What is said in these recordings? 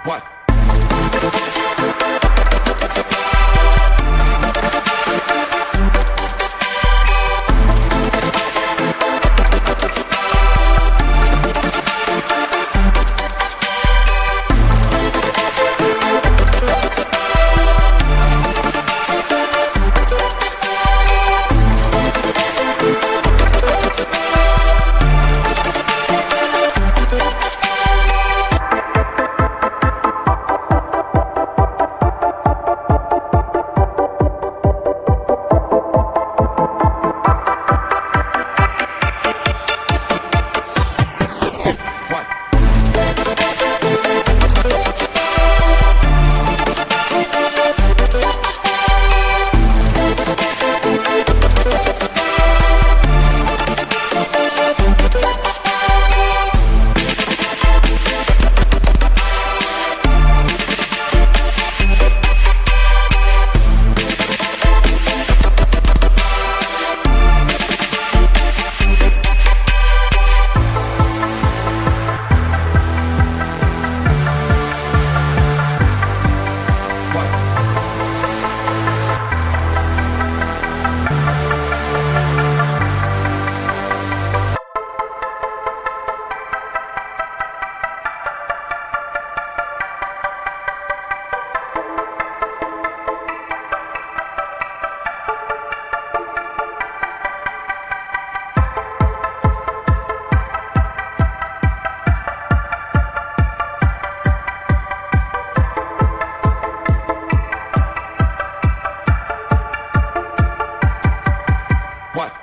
What? What?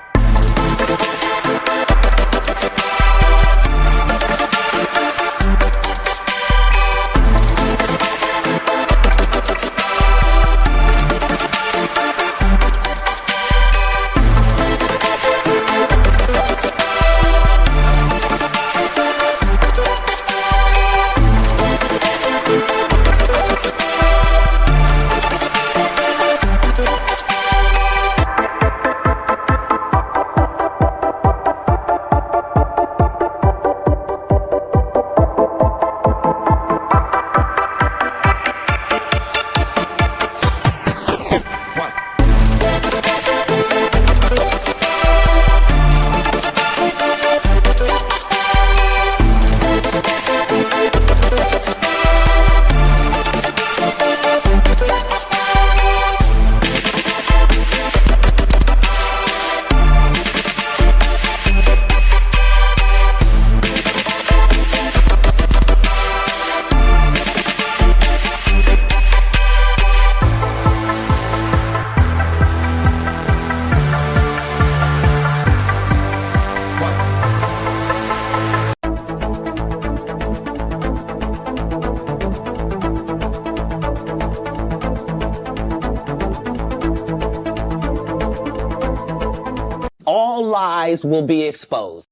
All lies will be exposed.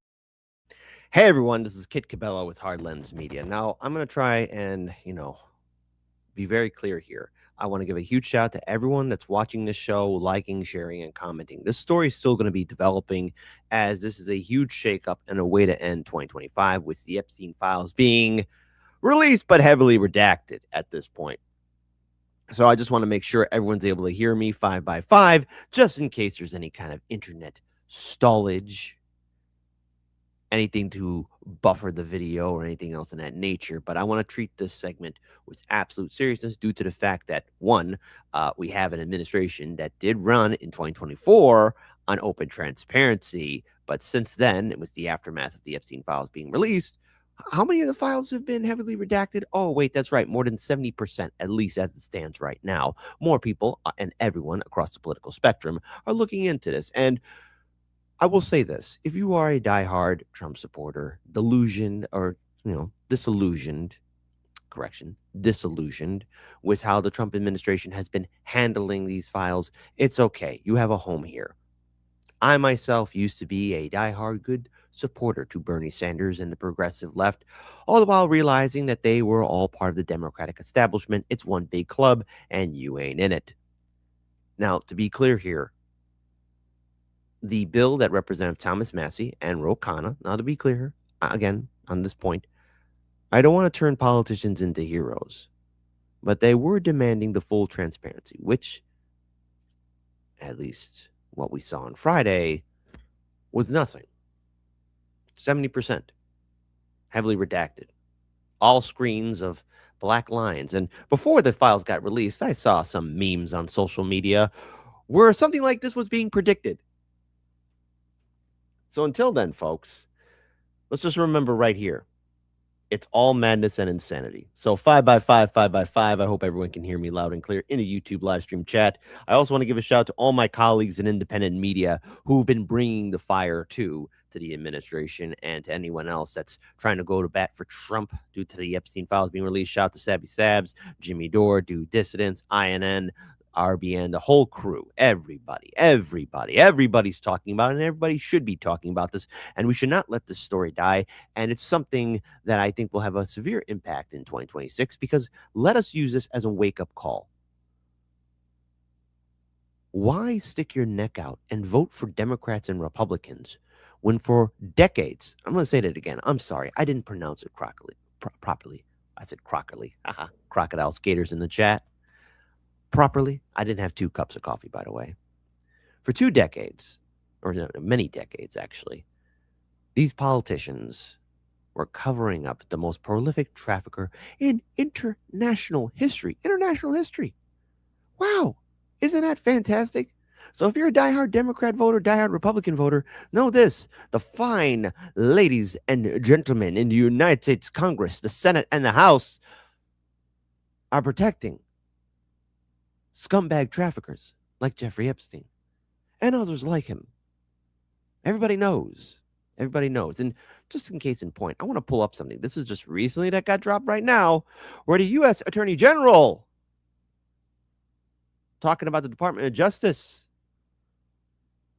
Hey everyone, this is Kit Cabello with Hard Lens Media. Now, I'm going to try and, be very clear here. I want to give a huge shout out to everyone that's watching this show, liking, sharing, and commenting. This story is still going to be developing as this is a huge shakeup and a way to end 2025 with the Epstein files being released but heavily redacted at this point. So I just want to make sure everyone's able to hear me 5 by 5, just in case there's any kind of internet stallage, anything to buffer the video or anything else in that nature. But I want to treat this segment with absolute seriousness due to the fact that, one, we have an administration that did run in 2024 on open transparency. But since then, it was the aftermath of the Epstein files being released. How many of the files have been heavily redacted? Oh, wait, that's right. More than 70%, at least as it stands right now. More people and everyone across the political spectrum are looking into this. And I will say this. If you are a diehard Trump supporter, disillusioned with how the Trump administration has been handling these files, it's okay. You have a home here. I myself used to be a diehard good supporter to Bernie Sanders and the progressive left, all the while realizing that they were all part of the Democratic establishment. It's one big club, and you ain't in it. Now, to be clear here, the bill that Representative Thomas Massie and Khanna, now to be clear, again, on this point, I don't want to turn politicians into heroes, but they were demanding the full transparency, which, at least what we saw on Friday, was nothing. 70%. Heavily redacted. All screens of black lines. And before the files got released, I saw some memes on social media where something like this was being predicted. So until then, folks, let's just remember right here, it's all madness and insanity. So 5x5, 5x5. I hope everyone can hear me loud and clear in the YouTube live stream chat. I also want to give a shout out to all my colleagues in independent media who've been bringing the fire to the administration and to anyone else that's trying to go to bat for Trump due to the Epstein files being released. Shout out to Sabby Sabs, Jimmy Dore, Do Dissidents, INN, RBN, the whole crew, everybody's talking about it, and everybody should be talking about this, and we should not let this story die. And it's something that I think will have a severe impact in 2026, because let us use this as a wake-up call. Why stick your neck out and vote for Democrats and Republicans when for decades, I'm going to say that again, I'm sorry, I didn't pronounce it properly. I said crockerly. Crocodile skaters in the chat. Properly. I didn't have 2 cups of coffee, by the way. For 2 decades, or many decades actually, these politicians were covering up the most prolific trafficker in international history. Wow. Isn't that fantastic? So if you're a diehard Democrat voter, diehard Republican voter, know this: the fine ladies and gentlemen in the United States Congress, the Senate, and the House are protecting scumbag traffickers like Jeffrey Epstein and others like him. Everybody knows. And just in case in point, I want to pull up something. This is just recently that got dropped right now, where the U.S. Attorney General talking about the Department of Justice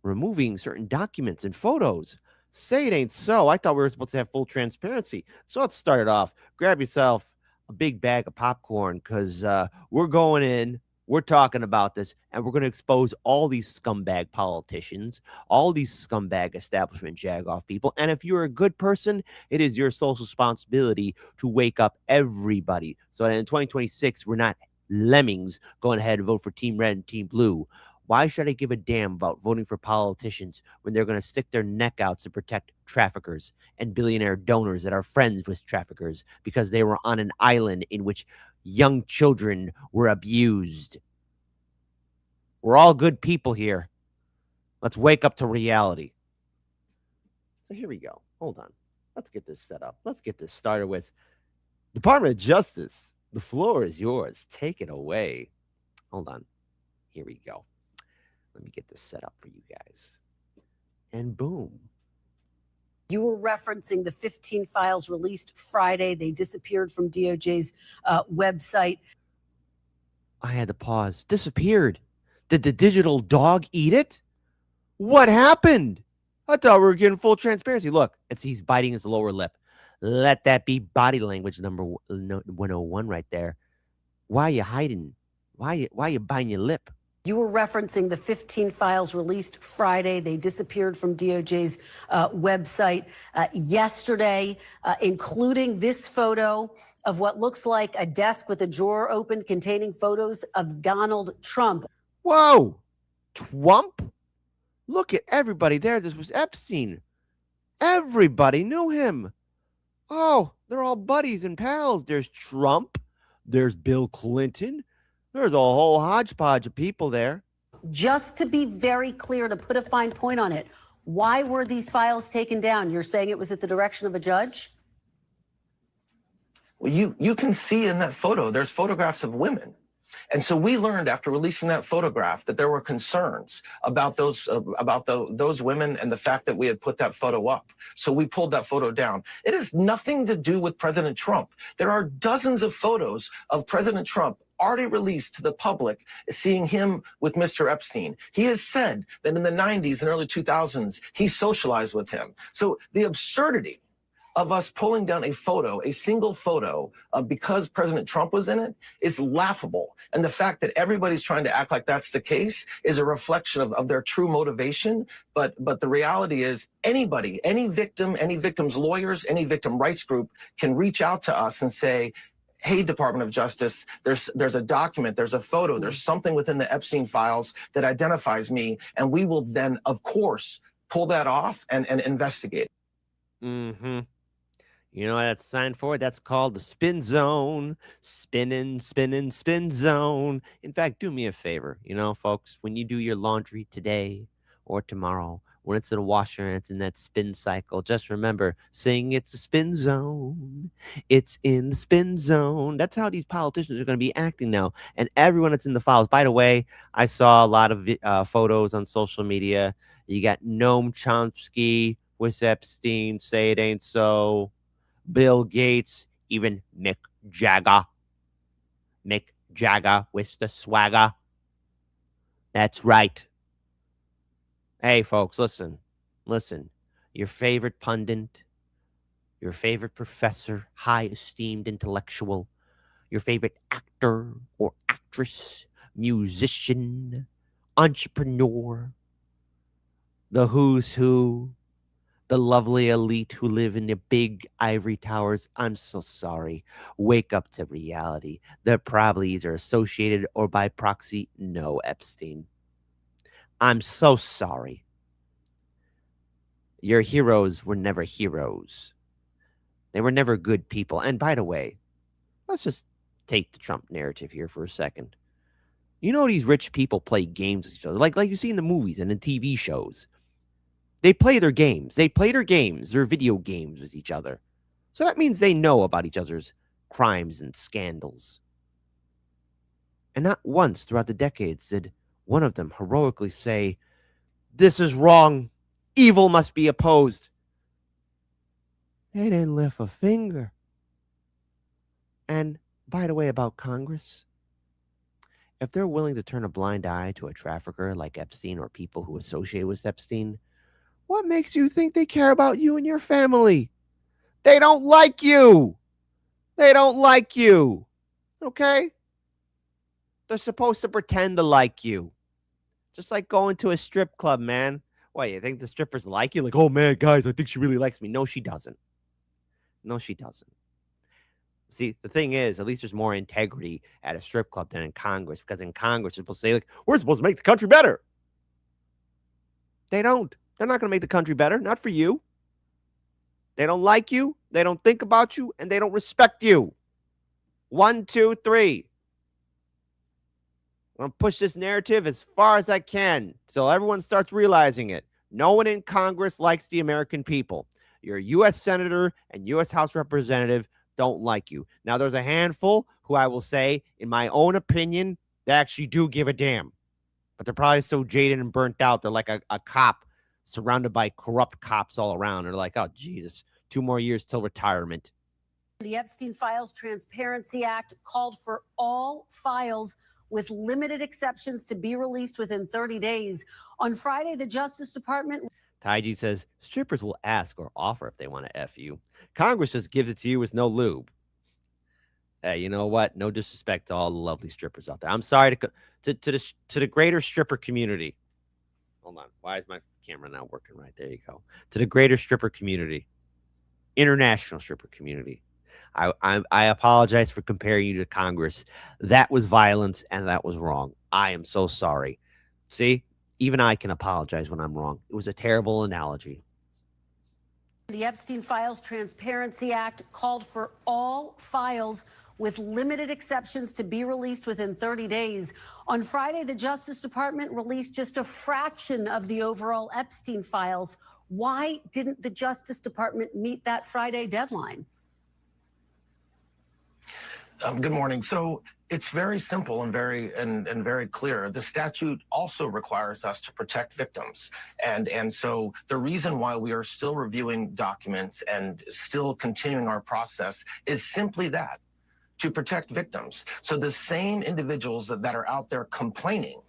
removing certain documents and photos. Say it ain't so. I thought we were supposed to have full transparency. So let's start it off. Grab yourself a big bag of popcorn, because we're going in. We're talking about this, and we're going to expose all these scumbag politicians, all these scumbag establishment jagoff people. And if you're a good person, it is your social responsibility to wake up everybody, so that in 2026, we're not lemmings going ahead and vote for Team Red and Team Blue. Why should I give a damn about voting for politicians when they're going to stick their neck out to protect traffickers and billionaire donors that are friends with traffickers because they were on an island in which young children were abused? We're all good people here. Let's wake up to reality. So here we go. Hold on. Let's get this set up. Let's get this started with Department of Justice. The floor is yours. Take it away. Hold on. Here we go. Let me get this set up for you guys. And boom. You were referencing the 15 files released Friday. They disappeared from DOJ's website. I had to pause. Disappeared. Did the digital dog eat it? What happened? I thought we were getting full transparency. Look, he's biting his lower lip. Let that be body language number 101 right there. Why are you hiding? Why are you biting your lip? You were referencing the 15 files released Friday. They disappeared from DOJ's website yesterday, including this photo of what looks like a desk with a drawer open containing photos of Donald Trump. Whoa, Trump? Look at everybody there. This was Epstein. Everybody knew him. Oh, they're all buddies and pals. There's Trump. There's Bill Clinton. There's a whole hodgepodge of people there. Just to be very clear, to put a fine point on it, why were these files taken down? You're saying it was at the direction of a judge? Well, you can see in that photo, there's photographs of women. And so we learned after releasing that photograph that there were concerns about those women and the fact that we had put that photo up. So we pulled that photo down. It has nothing to do with President Trump. There are dozens of photos of President Trump already released to the public, seeing him with Mr. Epstein. He has said that in the 90s and early 2000s, he socialized with him. So the absurdity of us pulling down a photo, a single photo, because President Trump was in it, is laughable. And the fact that everybody's trying to act like that's the case is a reflection of their true motivation. But the reality is anybody, any victim, any victim's lawyers, any victim rights group can reach out to us and say, hey, Department of Justice, there's a document, there's a photo, there's something within the Epstein files that identifies me. And we will then, of course, pull that off and investigate. Mm-hmm. You know what that's signed for? That's called the spin zone. Spinning, spinning, spin zone. In fact, do me a favor, folks, when you do your laundry today or tomorrow, when it's in a washer and it's in that spin cycle, just remember saying it's a spin zone. It's in the spin zone. That's how these politicians are going to be acting now. And everyone that's in the files. By the way, I saw a lot of photos on social media. You got Noam Chomsky with Epstein, say it ain't so. Bill Gates, even Mick Jagger. Mick Jagger with the swagger. That's right. Hey, folks, listen. Your favorite pundit, your favorite professor, high esteemed intellectual, your favorite actor or actress, musician, entrepreneur, the who's who, the lovely elite who live in the big ivory towers. I'm so sorry. Wake up to reality. They're probably either associated or by proxy know Epstein. I'm so sorry. Your heroes were never heroes. They were never good people. And by the way, let's just take the Trump narrative here for a second. These rich people play games with each other, like you see in the movies and in TV shows. They play their games. Their video games with each other. So that means they know about each other's crimes and scandals. And not once throughout the decades did one of them heroically say, this is wrong. Evil must be opposed. They didn't lift a finger. And by the way, about Congress, if they're willing to turn a blind eye to a trafficker like Epstein or people who associate with Epstein, what makes you think they care about you and your family? They don't like you. Okay? They're supposed to pretend to like you. Just like going to a strip club, man. What, you think the strippers like you? Like, oh, man, guys, I think she really likes me. No, she doesn't. See, the thing is, at least there's more integrity at a strip club than in Congress, because in Congress, they're supposed to say, like, we're supposed to make the country better. They don't. They're not going to make the country better. Not for you. They don't like you. They don't think about you. And they don't respect you. 1, 2, 3. I'm going to push this narrative as far as I can so everyone starts realizing it. No one in Congress likes the American people. Your U.S. Senator and U.S. House Representative don't like you. Now, there's a handful who I will say, in my own opinion, they actually do give a damn. But they're probably so jaded and burnt out. They're like a cop surrounded by corrupt cops all around. They're like, oh, Jesus, 2 more years till retirement. The Epstein Files Transparency Act called for all files with limited exceptions to be released within 30 days. On Friday, the Justice Department... Taiji says, strippers will ask or offer if they want to F you. Congress just gives it to you with no lube. Hey, you know what? No disrespect to all the lovely strippers out there. I'm sorry to the greater stripper community. Hold on. Why is my camera not working right? There you go. To the greater stripper community. International stripper community. I apologize for comparing you to Congress. That was violence and that was wrong. I am so sorry. See, even I can apologize when I'm wrong. It was a terrible analogy. The Epstein Files Transparency Act called for all files with limited exceptions to be released within 30 days. On Friday, the Justice Department released just a fraction of the overall Epstein files. Why didn't the Justice Department meet that Friday deadline? Good morning. So it's very simple and very clear. The statute also requires us to protect victims. And so the reason why we are still reviewing documents and still continuing our process is simply that, to protect victims. So the same individuals that are out there complaining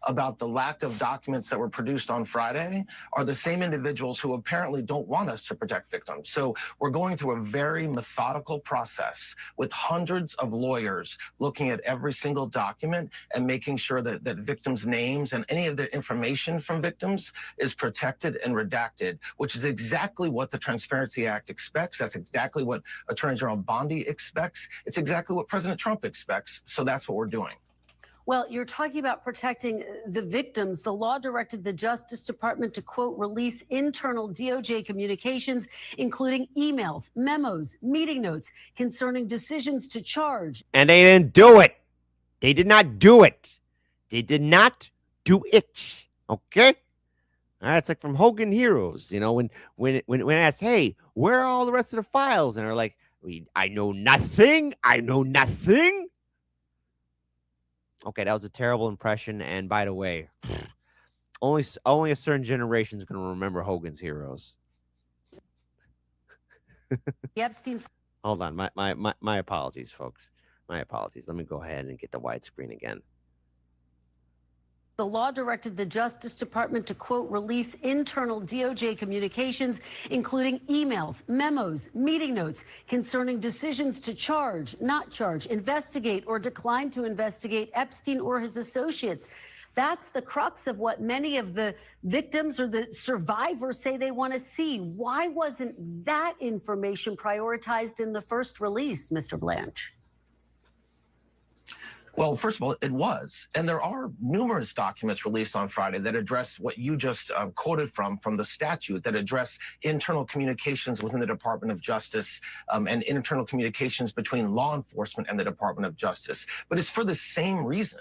about the lack of documents that were produced on Friday are the same individuals who apparently don't want us to protect victims. So we're going through a very methodical process with hundreds of lawyers looking at every single document and making sure that victims' names and any of the information from victims is protected and redacted, which is exactly what the Transparency Act expects. That's exactly what Attorney General Bondi expects. It's exactly what President Trump expects. So that's what we're doing. Well, you're talking about protecting the victims. The law directed the Justice Department to, quote, release internal DOJ communications, including emails, memos, meeting notes concerning decisions to charge. And they didn't do it. They did not do it. They did not do it. Okay? All right, it's like from Hogan Heroes, you know, when asked, hey, where are all the rest of the files? And they're like, I know nothing. I know nothing. Okay, that was a terrible impression. And by the way, only a certain generation is going to remember Hogan's Heroes. The Epstein. Hold on, my apologies, folks. My apologies. Let me go ahead and get the widescreen again. The law directed the Justice Department to, quote, release internal DOJ communications, including emails, memos, meeting notes concerning decisions to charge, not charge, investigate, or decline to investigate Epstein or his associates. That's the crux of what many of the victims or the survivors say they want to see. Why wasn't that information prioritized in the first release, Mr. Blanche? Well, first of all, it was. And there are numerous documents released on Friday that address what you just quoted from the statute, that address internal communications within the Department of Justice and internal communications between law enforcement and the Department of Justice. But it's for the same reason,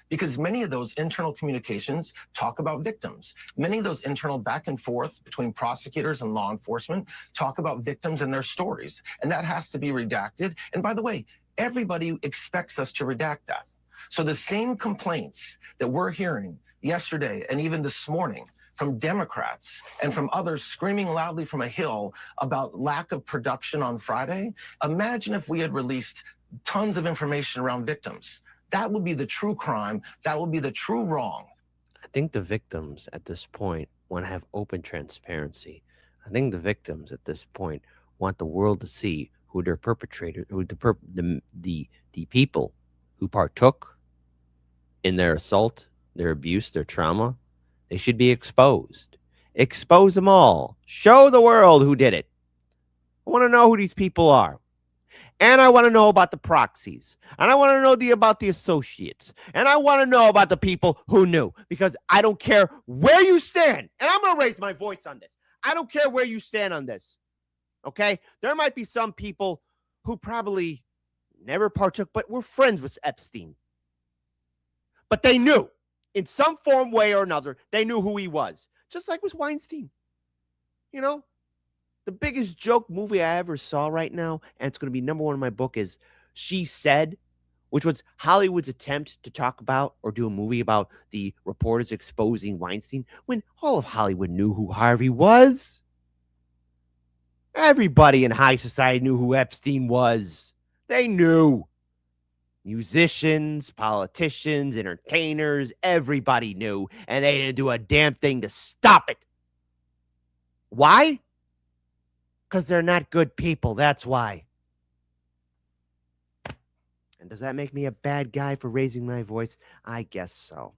because many of those internal communications talk about victims. Many of those internal back and forth between prosecutors and law enforcement talk about victims and their stories. And that has to be redacted. And by the way, everybody expects us to redact that. So the same complaints that we're hearing yesterday and even this morning from Democrats and from others screaming loudly from a hill about lack of production on Friday, imagine if we had released tons of information around victims. That would be the true crime. That would be the true wrong. I think the victims at this point want to have open transparency. I think the victims at this point want the world to see who their perpetrators, who the people who partook in their assault, their abuse, their trauma. They should be exposed. Expose them all. Show the world who did it. I want to know who these people are. And I want to know about the proxies. And I want to know about the associates. And I want to know about the people who knew. Because I don't care where you stand. And I'm going to raise my voice on this. I don't care where you stand on this. Okay? There might be some people who probably never partook, but were friends with Epstein. But they knew. In some form, way, or another, they knew who he was. Just like with Weinstein. You know? The biggest joke movie I ever saw right now, and it's going to be #1 in my book, is She Said, which was Hollywood's attempt to talk about or do a movie about the reporters exposing Weinstein when all of Hollywood knew who Harvey was. Everybody in high society knew who Epstein was. They knew. Musicians, politicians, entertainers, everybody knew, and they didn't do a damn thing to stop it. Why? Because they're not good people, that's why. And does that make me a bad guy for raising my voice? I guess so.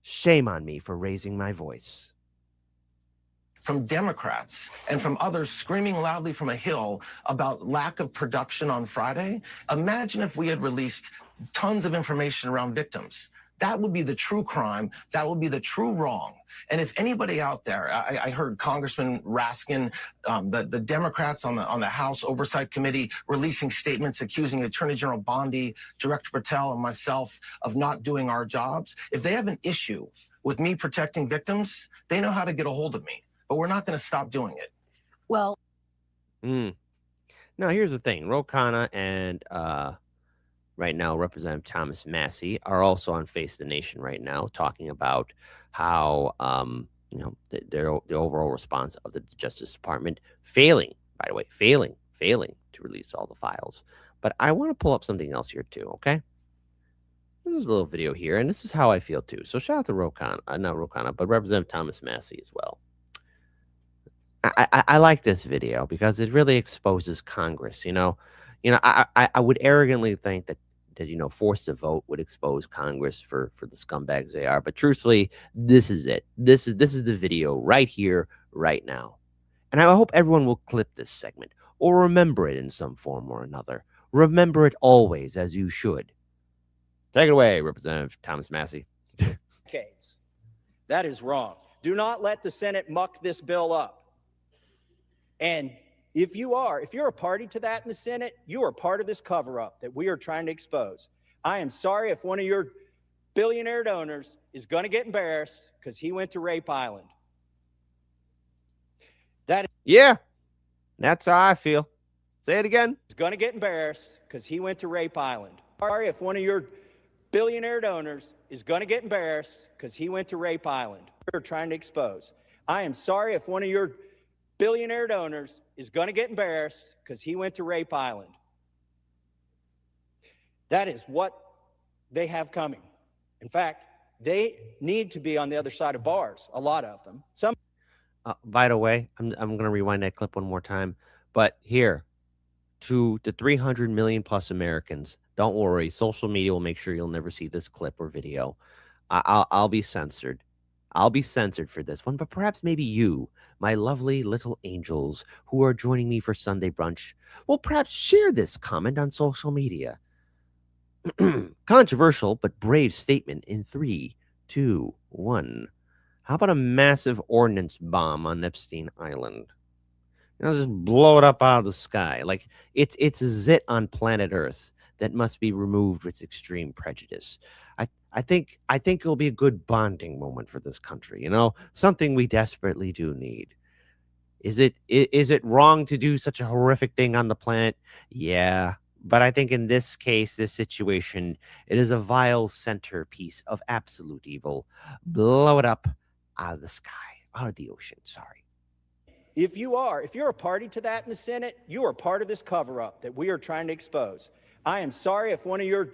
Shame on me for raising my voice. From Democrats and from others screaming loudly from a hill about lack of production on Friday, imagine if we had released tons of information around victims. That would be the true crime. That would be the true wrong. And if anybody out there, I heard Congressman Raskin, the Democrats on the House Oversight Committee releasing statements accusing Attorney General Bondi, Director Patel, and myself of not doing our jobs. If they have an issue with me protecting victims, they know how to get a hold of me. But we're not going to stop doing it. Well, now here's the thing. Ro Khanna and right now Representative Thomas Massie are also on Face the Nation right now, talking about how the overall response of the Justice Department failing to release all the files. But I want to pull up something else here too. Okay, There's a little video here, and this is how I feel too. So shout out to not Rokana, but Representative Thomas Massie as well. I like this video because it really exposes Congress. I would arrogantly think that forced to vote would expose Congress for the scumbags they are. But truthfully, this is it. This is the video right here, right now. And I hope everyone will clip this segment or remember it in some form or another. Remember it always, as you should. Take it away, Representative Thomas Massie. Decades. That is wrong. Do not let the Senate muck this bill up. And if you're a party to that in the Senate, you are part of this cover-up that we are trying to expose. I am sorry if one of your billionaire donors is going to get embarrassed because he went to Rape Island. Yeah, that's how I feel. Say it again. He's going to get embarrassed because he went to Rape Island. Sorry if one of your billionaire donors is going to get embarrassed because he went to Rape Island. We're trying to expose. I am sorry if one of your billionaire donors is going to get embarrassed because he went to Rape Island. That is what they have coming. In fact, they need to be on the other side of bars, a lot of them. By the way, I'm going to rewind that clip one more time. But here, to the 300 million plus Americans, don't worry. Social media will make sure you'll never see this clip or video. I'll be censored. I'll be censored for this one, but perhaps maybe you, my lovely little angels who are joining me for Sunday brunch, will perhaps share this comment on social media. Controversial but brave statement in 3, 2, 1. How about a massive ordnance bomb on Epstein Island? Just blow it up out of the sky. Like it's a zit on planet Earth that must be removed with extreme prejudice. I think it'll be a good bonding moment for this country, something we desperately do need. Is it wrong to do such a horrific thing on the planet? Yeah, but I think in this case, this situation, it is a vile centerpiece of absolute evil. Blow it up out of the sky, out of the ocean, sorry. If you're a party to that in the Senate, you are part of this cover-up that we are trying to expose. I am sorry if one of your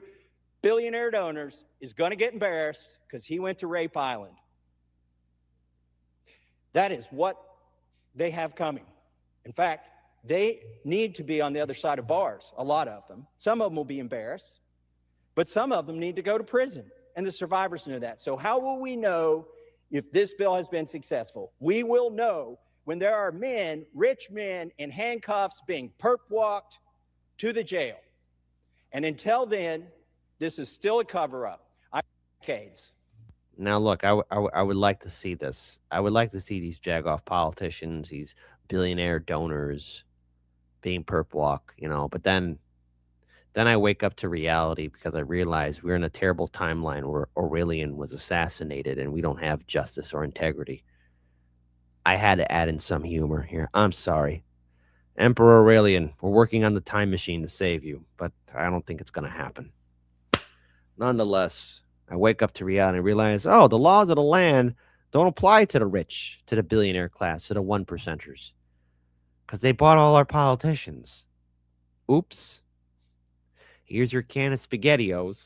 billionaire donors is going to get embarrassed because he went to Rape Island. That is what they have coming. In fact, they need to be on the other side of bars, a lot of them. Some of them will be embarrassed, but some of them need to go to prison, and the survivors know that. So how will we know if this bill has been successful? We will know when there are men, rich men in handcuffs being perp-walked to the jail. And until then, this is still a cover-up. Decades. Now, look, I would like to see this. I would like to see these jagoff politicians, these billionaire donors being perp-walk, But then I wake up to reality because I realize we're in a terrible timeline where Aurelian was assassinated and we don't have justice or integrity. I had to add in some humor here. I'm sorry. Emperor Aurelian, we're working on the time machine to save you, but I don't think it's going to happen. Nonetheless, I wake up to reality and realize, the laws of the land don't apply to the rich, to the billionaire class, to the 1%ers. Because they bought all our politicians. Oops. Here's your can of SpaghettiOs.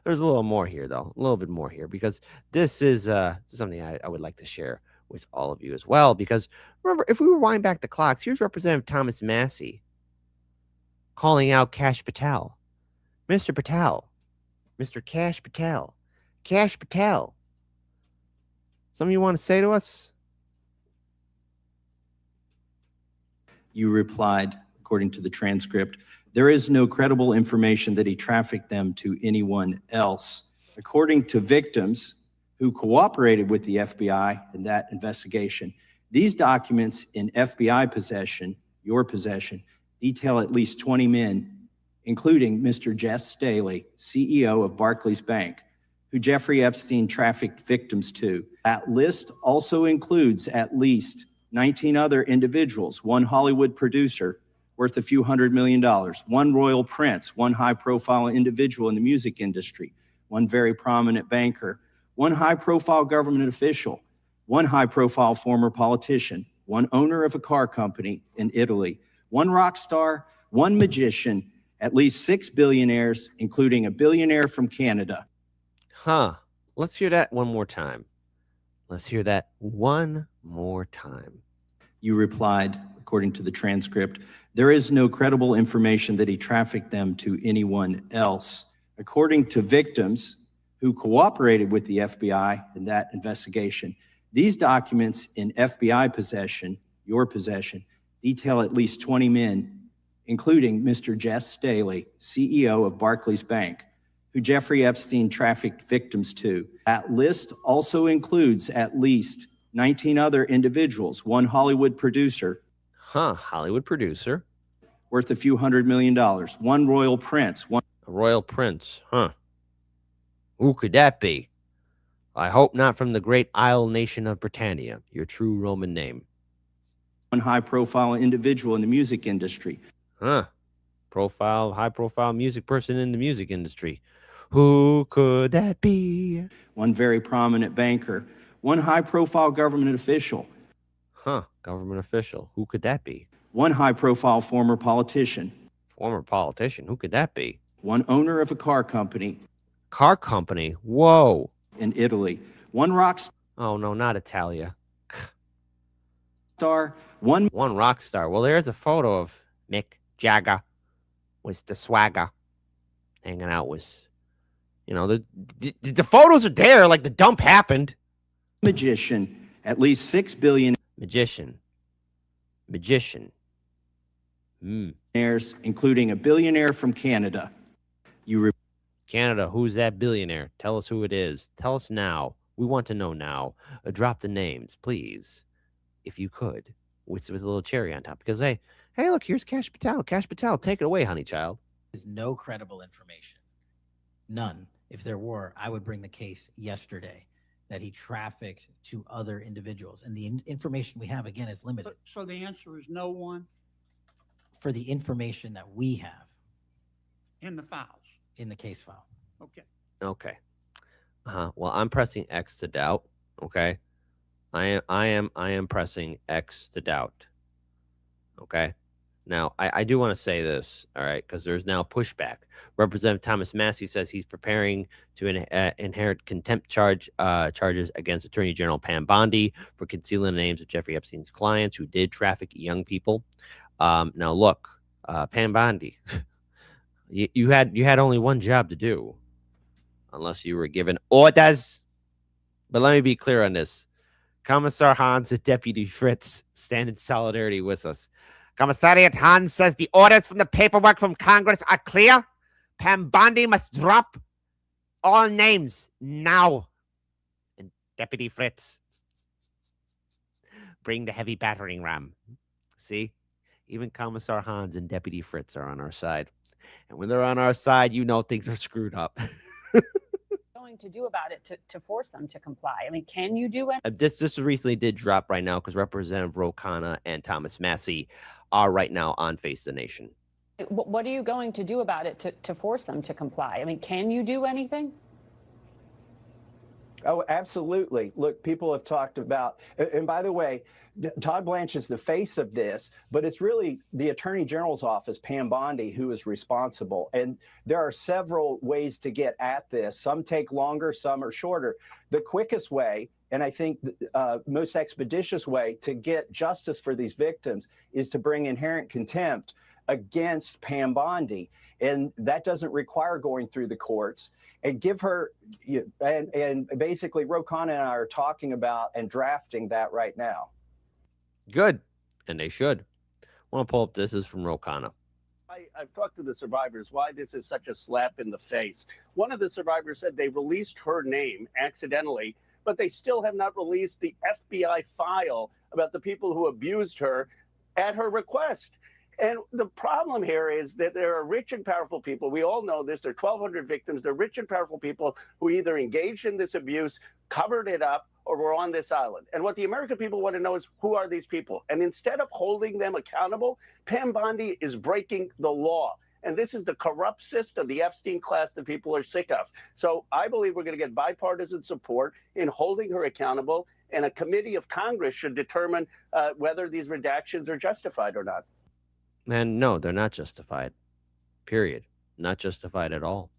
There's a little more here, though. A little bit more here, because this is something I would like to share with all of you as well. Because remember, if we rewind back the clocks, here's Representative Thomas Massie calling out Kash Patel. Mr. Patel. Mr. Kash Patel. Kash Patel. Something you want to say to us? You replied, according to the transcript, there is no credible information that he trafficked them to anyone else. According to victims who cooperated with the FBI in that investigation, these documents in FBI possession, your possession, detail at least 20 men, including Mr. Jess Staley, CEO of Barclays Bank, who Jeffrey Epstein trafficked victims to. That list also includes at least 19 other individuals, one Hollywood producer worth a few $100 million, one royal prince, one high-profile individual in the music industry, one very prominent banker, one high-profile government official, one high-profile former politician, one owner of a car company in Italy, one rock star, one magician, at least 6 billionaires, including a billionaire from Canada. Huh. Let's hear that one more time. Let's hear that one more time. You replied, according to the transcript, there is no credible information that he trafficked them to anyone else. According to victims who cooperated with the FBI in that investigation, these documents in FBI possession, your possession, detail at least 20 men, including Mr. Jess Staley, CEO of Barclays Bank, who Jeffrey Epstein trafficked victims to. That list also includes at least 19 other individuals, one Hollywood producer. Huh, Hollywood producer. Worth a few $100 million, one royal prince, A royal prince, huh? Who could that be? I hope not from the great Isle nation of Britannia, your true Roman name. one high-profile individual in the music industry. Huh. High-profile music person in the music industry. Who could that be? One very prominent banker, one high-profile government official. Huh, government official. Who could that be? One high-profile former politician. Former politician. Who could that be? One owner of a car company. Car company. Whoa. In Italy. One rock Oh, no, not Italia. star. One rock star. Well, there's a photo of Mick Jagger with the swagger hanging out with, the photos are there. Like the dump happened. magician. At least 6 billion. Magician. Billionaires, including a billionaire from Canada. Canada, who's that billionaire? Tell us who it is. Tell us now. We want to know now. Drop the names, please, if you could, with a little cherry on top. Because, hey, look, here's Cash Patel. Cash Patel, take it away, honey child. There's no credible information. None. If there were, I would bring the case yesterday that he trafficked to other individuals. And the information we have, again, is limited. So the answer is no one For the information that we have in the files. in the case file. Okay. Okay. Well, I'm pressing X to doubt. Okay. I am pressing X to doubt. Okay. Now, I do want to say this, all right, because there's now pushback. Representative Thomas Massie says he's preparing to inherit contempt charges against Attorney General Pam Bondi for concealing the names of Jeffrey Epstein's clients who did traffic young people. Now, look, Pam Bondi, you had only one job to do, unless you were given orders. But let me be clear on this. Commissar Hans and Deputy Fritz stand in solidarity with us. Commissariat Hans says the orders from the paperwork from Congress are clear. Pam Bondi must drop all names now. And Deputy Fritz, bring the heavy battering ram. See? Even Commissar Hans and Deputy Fritz are on our side. And when they're on our side, you know things are screwed up. Going to do about it to force them to comply? I mean, can you do it? This recently did drop right now because Representative Khanna and Thomas Massie are right now on Face the Nation. What are you going to do about it to force them to comply? I mean, can you do anything? Oh, absolutely. Look, people have talked about, and by the way, Todd Blanche is the face of this, but it's really the Attorney General's office, Pam Bondi, who is responsible. And there are several ways to get at this. Some take longer, some are shorter. The quickest way, and I think most expeditious way to get justice for these victims is to bring inherent contempt against Pam Bondi. And that doesn't require going through the courts. And give her, and basically Ro Khanna and I are talking about and drafting that right now. Good. And they should. I want to pull up this is from Ro Khanna. I've talked to the survivors why this is such a slap in the face. One of the survivors said they released her name accidentally, but they still have not released the FBI file about the people who abused her at her request. And the problem here is that there are rich and powerful people. We all know this. There are 1,200 victims. They're rich and powerful people who either engaged in this abuse, covered it up, or were on this island. And what the American people want to know is, who are these people? And instead of holding them accountable, Pam Bondi is breaking the law. And this is the corrupt system, the Epstein class that people are sick of. So I believe we're going to get bipartisan support in holding her accountable. And a committee of Congress should determine whether these redactions are justified or not. And no, they're not justified. period. Not justified at all.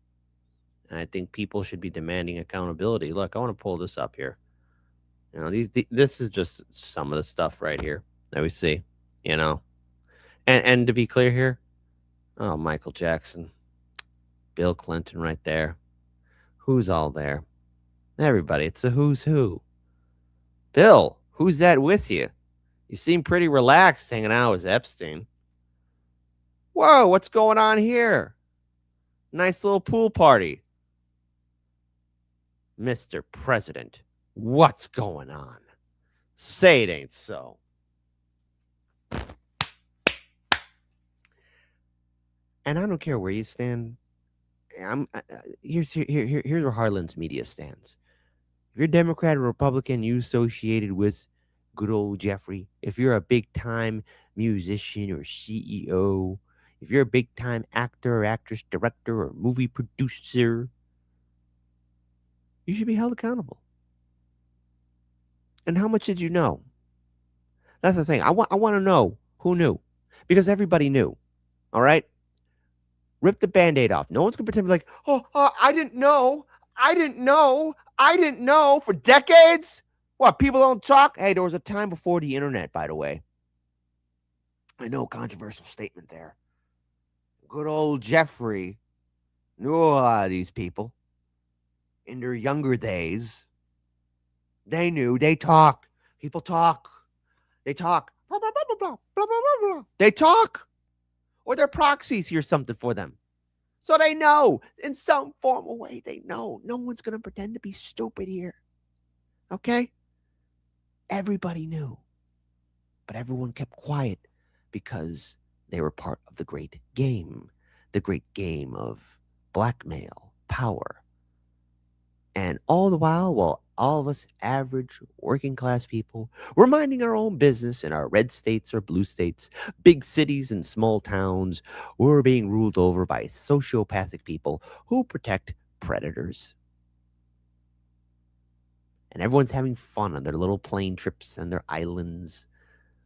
And I think people should be demanding accountability. Look, I want to pull this up here. You know, this is just some of the stuff right here that we see, you know. And to be clear here, oh, Michael Jackson, Bill Clinton right there. Who's all there? Everybody. It's a who's who. Bill, who's that with you? You seem pretty relaxed hanging out with Epstein. Whoa, what's going on here? Nice little pool party. Mr. President, what's going on? Say it ain't so. And I don't care where you stand. Here's where Harlan's media stands. If you're Democrat or Republican, you associated with good old Jeffrey. If you're a big-time musician or CEO, if you're a big-time actor or actress, director or movie producer, you should be held accountable. And how much did you know? That's the thing. I want to know who knew. Because everybody knew. All right? Rip the Band-Aid off. No one's going to pretend like, oh, I didn't know. I didn't know for decades. What, people don't talk? Hey, there was a time before the internet, by the way. I know, controversial statement there. Good old Jeffrey knew a lot of these people. In their younger days, they knew. They talked. People talk. They talk. Blah, blah, blah, blah, blah, blah, blah, blah. They talk. Or their proxies hear something for them. So they know. In some formal way, they know. No one's going to pretend to be stupid here. Okay? Everybody knew. But everyone kept quiet because they were part of the great game. The great game of blackmail, power. And all the while all of us average working class people were minding our own business in our red states or blue states, big cities and small towns, we're being ruled over by sociopathic people who protect predators. And everyone's having fun on their little plane trips and their islands.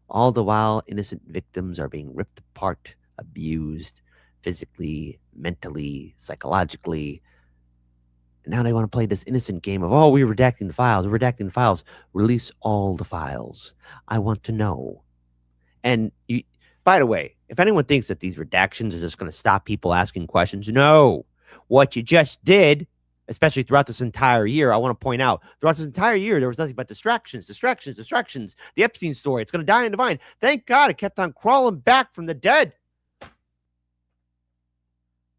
All the while, innocent victims are being ripped apart, abused, physically, mentally, psychologically. And now they want to play this innocent game of, we're redacting the files. Release all the files. I want to know. And by the way, if anyone thinks that these redactions are just going to stop people asking questions, no. What you just did, especially throughout this entire year, I want to point out, throughout this entire year, there was nothing but distractions. The Epstein story, it's going to die in the vine. Thank God it kept on crawling back from the dead.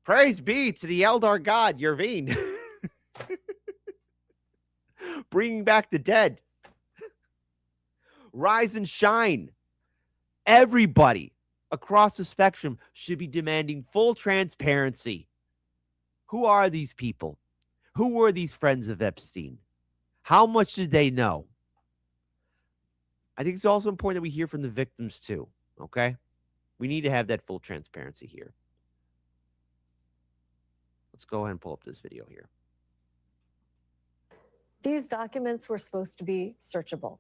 Praise be to the Eldar God, Yervine. Bringing back the dead. Rise and shine. Everybody across the spectrum should be demanding full transparency. Who are these people? Who were these friends of Epstein? How much did they know? I think it's also important that we hear from the victims too, okay? We need to have that full transparency here. Let's go ahead and pull up this video here. These documents were supposed to be searchable.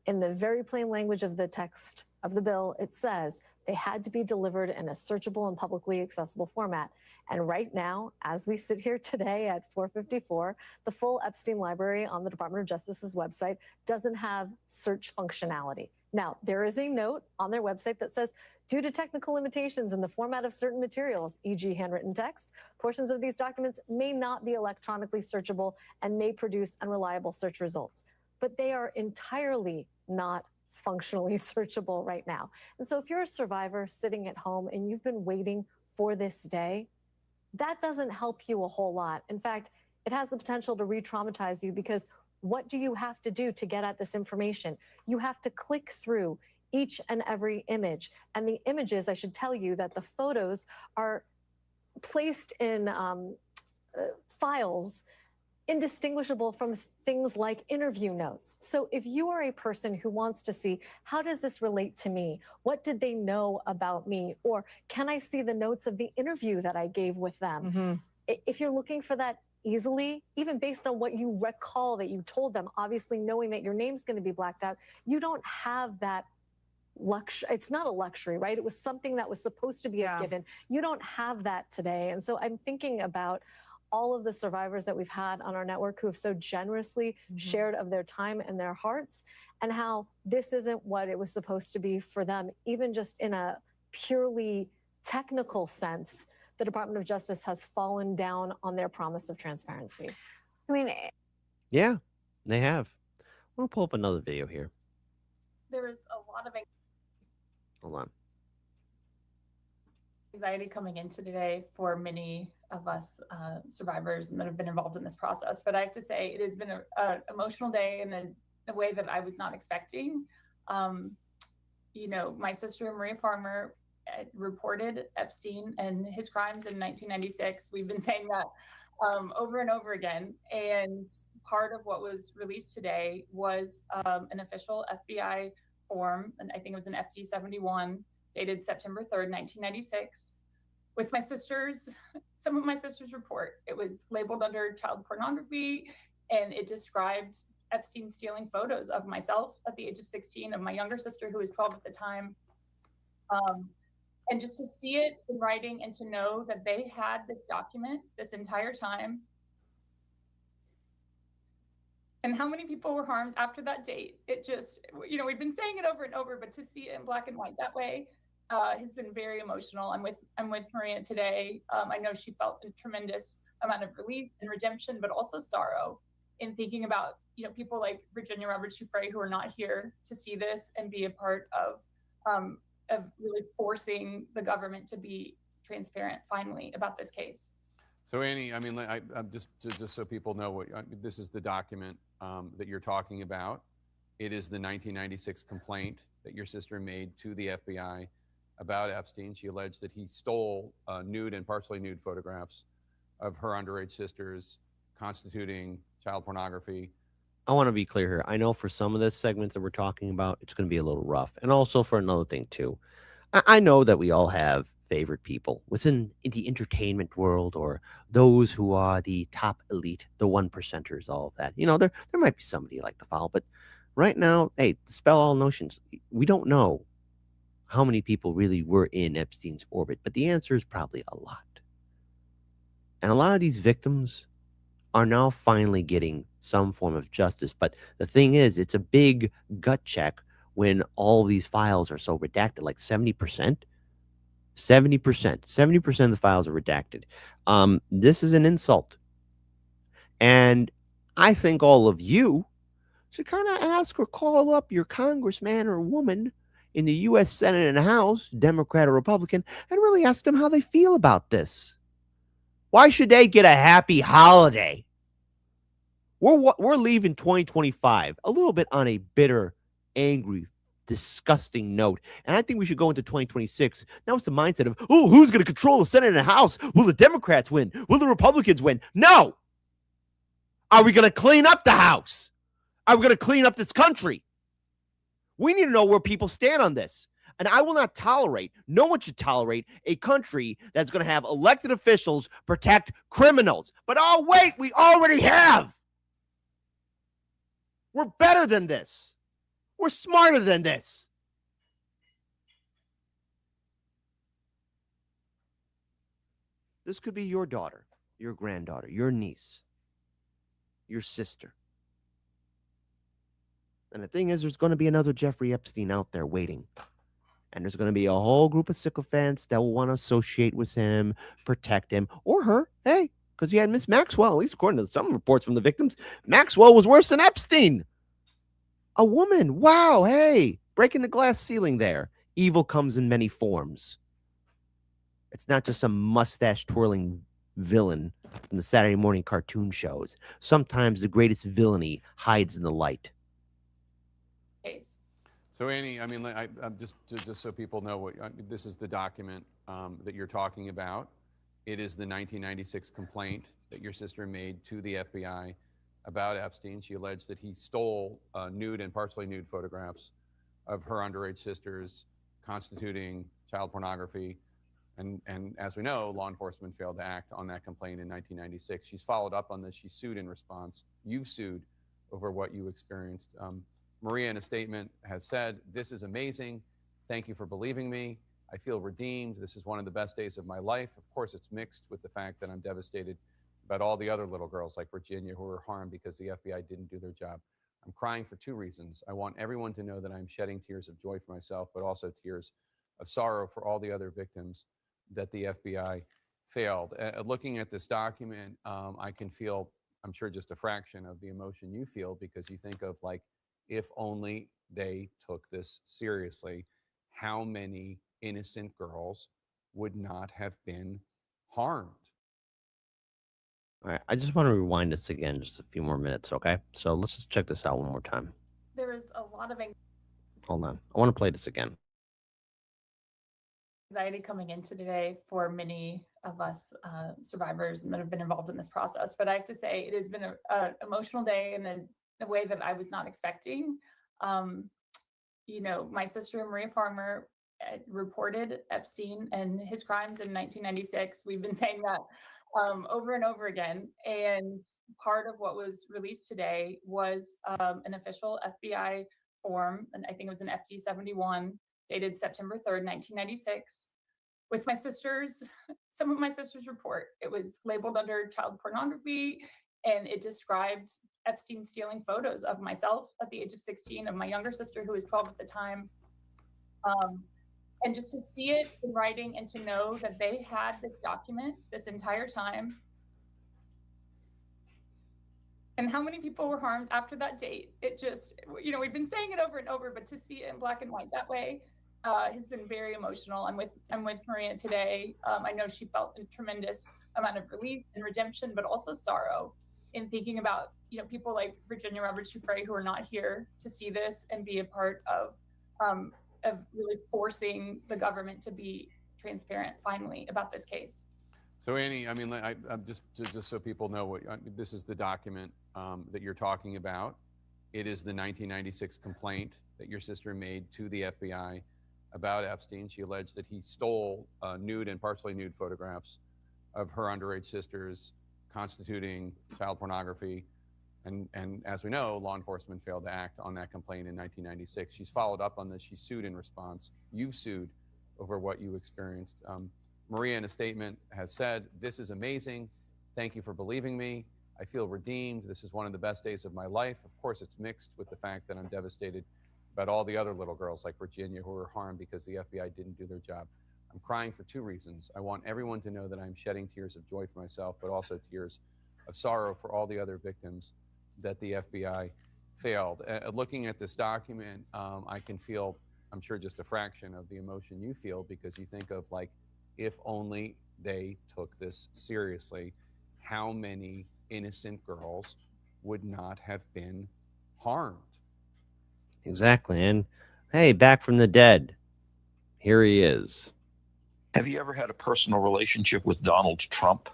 In the very plain language of the text of the bill, it says they had to be delivered in a searchable and publicly accessible format. And right now, as we sit here today at 4:54, the full Epstein library on the Department of Justice's website doesn't have search functionality. Now, there is a note on their website that says, due to technical limitations in the format of certain materials, e.g. handwritten text, portions of these documents may not be electronically searchable and may produce unreliable search results. But they are entirely not functionally searchable right now. And so if you're a survivor sitting at home and you've been waiting for this day, that doesn't help you a whole lot. In fact, it has the potential to re-traumatize you, because what do you have to do to get at this information? You have to click through each and every image. And the images, I should tell you that the photos are placed in files indistinguishable from things like interview notes. So if you are a person who wants to see, how does this relate to me? What did they know about me? Or can I see the notes of the interview that I gave with them? If you're looking for that easily, even based on what you recall that you told them, obviously knowing that your name's going to be blacked out, you don't have that it's not a luxury, right? It was something that was supposed to be a given. You don't have that today. And so I'm thinking about all of the survivors that we've had on our network who have so generously shared of their time and their hearts, and how this isn't what it was supposed to be for them, even just in a purely technical sense. The Department of Justice has fallen down on their promise of transparency. I mean, Yeah, they have. I'm gonna pull up another video here. There was a lot of Hold on. anxiety coming into today for many of us survivors that have been involved in this process. But I have to say, it has been an emotional day in a way that I was not expecting. You know, my sister, Maria Farmer, reported Epstein and his crimes in 1996. We've been saying that over and over again. And part of what was released today was an official FBI form, and I think it was an FT 71, dated September 3rd, 1996, with my sister's, some of my sister's report. It was labeled under child pornography, and it described Epstein stealing photos of myself at the age of 16, of my younger sister, who was 12 at the time. And just to see it in writing and to know that they had this document this entire time, and how many people were harmed after that date, it just, you know, we've been saying it over and over, but to see it in black and white that way has been very emotional. I'm with Maria today. I know she felt a tremendous amount of relief and redemption, but also sorrow in thinking about, you know, people like Virginia Roberts Giuffre, who are not here to see this and be a part of really forcing the government to be transparent finally about this case. So Annie, I mean, just so people know, what this is the document that you're talking about. It is the 1996 complaint that your sister made to the FBI about Epstein. She alleged that he stole nude and partially nude photographs of her underage sisters, constituting child pornography. I want to be clear here. I know for some of the segments that we're talking about, it's going to be a little rough. And also for another thing, too. I know that we all have favorite people within the entertainment world, or those who are the top elite, the 1%ers, all of that. You know, there might be somebody you like to follow. But right now, hey, dispel all notions. We don't know how many people really were in Epstein's orbit. But the answer is probably a lot. And a lot of these victims are now finally getting some form of justice. But the thing is, it's a big gut check when all these files are so redacted, like 70%. 70% of the files are redacted. This is an insult. And I think all of you should kind of ask or call up your congressman or woman in the U.S. Senate and House, Democrat or Republican, and really ask them how they feel about this. Why should they get a happy holiday? We're leaving 2025 a little bit on a bitter, angry, disgusting note. And I think we should go into 2026. Now it's the mindset of, oh, who's going to control the Senate and the House? Will the Democrats win? Will the Republicans win? No. Are we going to clean up the House? Are we going to clean up this country? We need to know where people stand on this. And I will not tolerate, no one should tolerate, a country that's going to have elected officials protect criminals. But oh, wait, we already have. We're better than this. We're smarter than this. This could be your daughter, your granddaughter, your niece, your sister. And the thing is, there's going to be another Jeffrey Epstein out there waiting. And there's going to be a whole group of sycophants that will want to associate with him, protect him, or her. Hey, because he had Miss Maxwell, at least according to some reports from the victims. Maxwell was worse than Epstein. A woman. Wow. Hey, breaking the glass ceiling there. Evil comes in many forms. It's not just some mustache twirling villain in the Saturday morning cartoon shows. Sometimes the greatest villainy hides in the light. So Annie, I mean, just so people know, what this is the document that you're talking about. It is the 1996 complaint that your sister made to the FBI about Epstein. She alleged that he stole nude and partially nude photographs of her underage sisters, constituting child pornography. And as we know, law enforcement failed to act on that complaint in 1996. She's followed up on this. She sued in response. You sued over what you experienced. Maria, in a statement, has said, this is amazing. Thank you for believing me. I feel redeemed. This is one of the best days of my life. Of course, it's mixed with the fact that I'm devastated about all the other little girls like Virginia who were harmed because the FBI didn't do their job. I'm crying for two reasons. I want everyone to know that I'm shedding tears of joy for myself, but also tears of sorrow for all the other victims that the FBI failed. Looking at this document, I can feel, I'm sure, just a fraction of the emotion you feel, because you think of, like, if only they took this seriously, how many innocent girls would not have been harmed. All right, I just want to rewind this again just a few more minutes, okay? So let's just check this out one more time. There is a lot of Hold on. I want to play this again. anxiety coming into today for many of us survivors that have been involved in this process. But I have to say, it has been an emotional day in a way that I was not expecting. My sister, Maria Farmer, reported Epstein and his crimes in 1996. We've been saying that over and over again. And part of what was released today was an official FBI form, and I think it was an FT 71, dated September 3rd, 1996, with some of my sister's report. It was labeled under child pornography, and it described Epstein stealing photos of myself at the age of 16, of my younger sister, who was 12 at the time. And just to see it in writing and to know that they had this document this entire time, and how many people were harmed after that date, it just, we've been saying it over and over, but to see it in black and white that way has been very emotional. I'm with Maria today. I know she felt a tremendous amount of relief and redemption, but also sorrow in thinking about, people like Virginia Roberts Giuffre, who are not here to see this and be a part of really forcing the government to be transparent finally about this case. So Annie, I mean, I'm just so people know this is the document that you're talking about. It is the 1996 complaint that your sister made to the FBI about Epstein. She alleged that he stole nude and partially nude photographs of her underage sisters, constituting child pornography. And as we know, law enforcement failed to act on that complaint in 1996. She's followed up on this. She sued in response. You sued over what you experienced. Maria, in a statement, has said, "This is amazing. Thank you for believing me. I feel redeemed. This is one of the best days of my life." Of course, it's mixed with the fact that I'm devastated about all the other little girls like Virginia who were harmed because the FBI didn't do their job. I'm crying for two reasons. I want everyone to know that I'm shedding tears of joy for myself, but also tears of sorrow for all the other victims that the FBI failed. Looking at this document, I can feel, I'm sure, just a fraction of the emotion you feel, because you think of, like, if only they took this seriously, how many innocent girls would not have been harmed. Exactly. And hey, back from the dead. Here he is. Have you ever had a personal relationship with Donald Trump?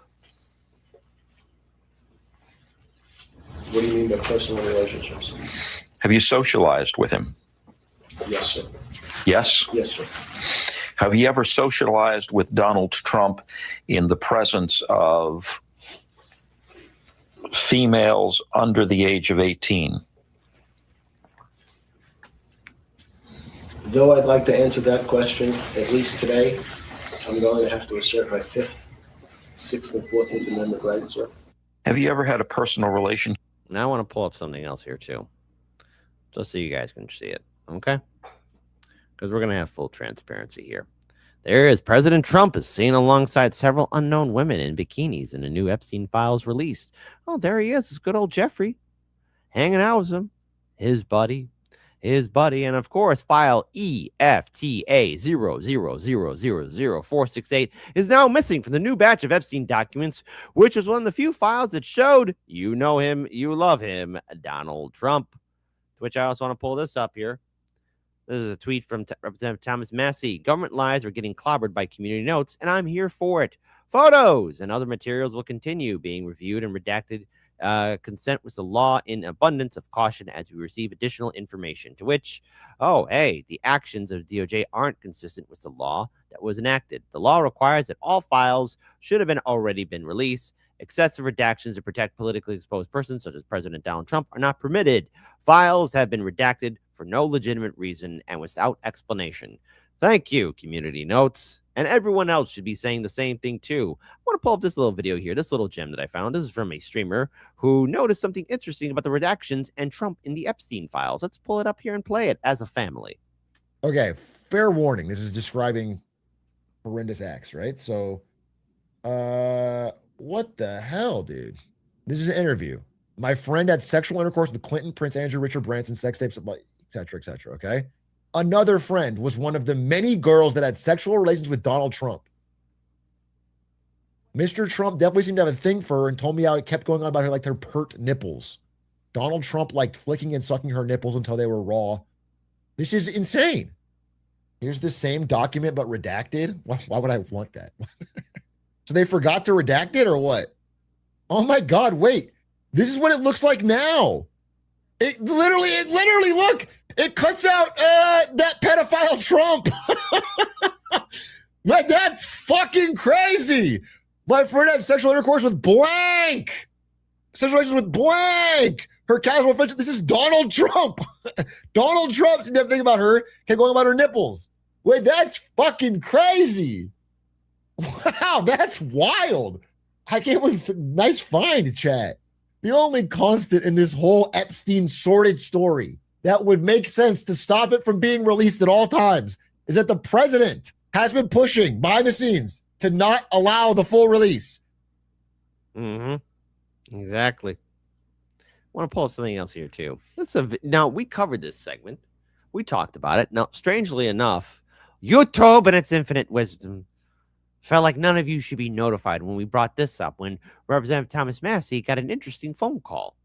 What do you mean by personal relationships? Have you socialized with him? Yes, sir. Yes? Yes, sir. Have you ever socialized with Donald Trump in the presence of females under the age of 18? Though I'd like to answer that question, at least today, I'm going to have to assert my 5th, 6th, and 14th Amendment rights, sir. Have you ever had a personal relationship? Now I want to pull up something else here too, just so you guys can see it, okay? Because we're going to have full transparency here. There is President Trump is seen alongside several unknown women in bikinis in a new Epstein files released. Oh, there he is. It's good old Jeffrey hanging out with him, his buddy, and of course, file EFTA 0000468 is now missing from the new batch of Epstein documents, which was one of the few files that showed you know him, you love him, Donald Trump. To which I also want to pull this up here. This is a tweet from Representative Thomas Massie. Government lies are getting clobbered by community notes, and I'm here for it. Photos and other materials will continue being reviewed and redacted. Consent was the law in abundance of caution as we receive additional information. To which, the actions of DOJ aren't consistent with the law that was enacted. The law requires that all files should have already been released. Excessive redactions to protect politically exposed persons, such as President Donald Trump, are not permitted. Files have been redacted for no legitimate reason and without explanation. Thank you, community notes. And everyone else should be saying the same thing too. I want to pull up this little video here, this little gem that I found. This is from a streamer who noticed something interesting about the redactions and Trump in the Epstein files. Let's pull it up here and play it as a family. Okay, fair warning. This is describing horrendous acts, right? So, what the hell, dude? This is an interview. My friend had sexual intercourse with Clinton, Prince Andrew, Richard Branson, sex tapes, et cetera, okay? Another friend was one of the many girls that had sexual relations with Donald Trump. Mr. Trump definitely seemed to have a thing for her and told me how it kept going on about her, like her pert nipples. Donald Trump liked flicking and sucking her nipples until they were raw. This is insane. Here's the same document, but redacted. Why would I want that? So they forgot to redact it or what? Oh my God, wait. This is what it looks like now. It literally, look, it cuts out that pedophile Trump. Like, that's fucking crazy. My friend had sexual intercourse with blank. Sexual relations with blank. Her casual friendship. This is Donald Trump. Donald Trump seemed to have a thing about her, kept going about her nipples. Wait, that's fucking crazy. Wow, that's wild. I can't believe it's a nice find, chat. The only constant in this whole Epstein sordid story that would make sense to stop it from being released at all times is that the president has been pushing behind the scenes to not allow the full release. Exactly. I want to pull up something else here too. Now, we covered this segment. We talked about it. Now, strangely enough, YouTube and its infinite wisdom felt like none of you should be notified when we brought this up, when Representative Thomas Massie got an interesting phone call.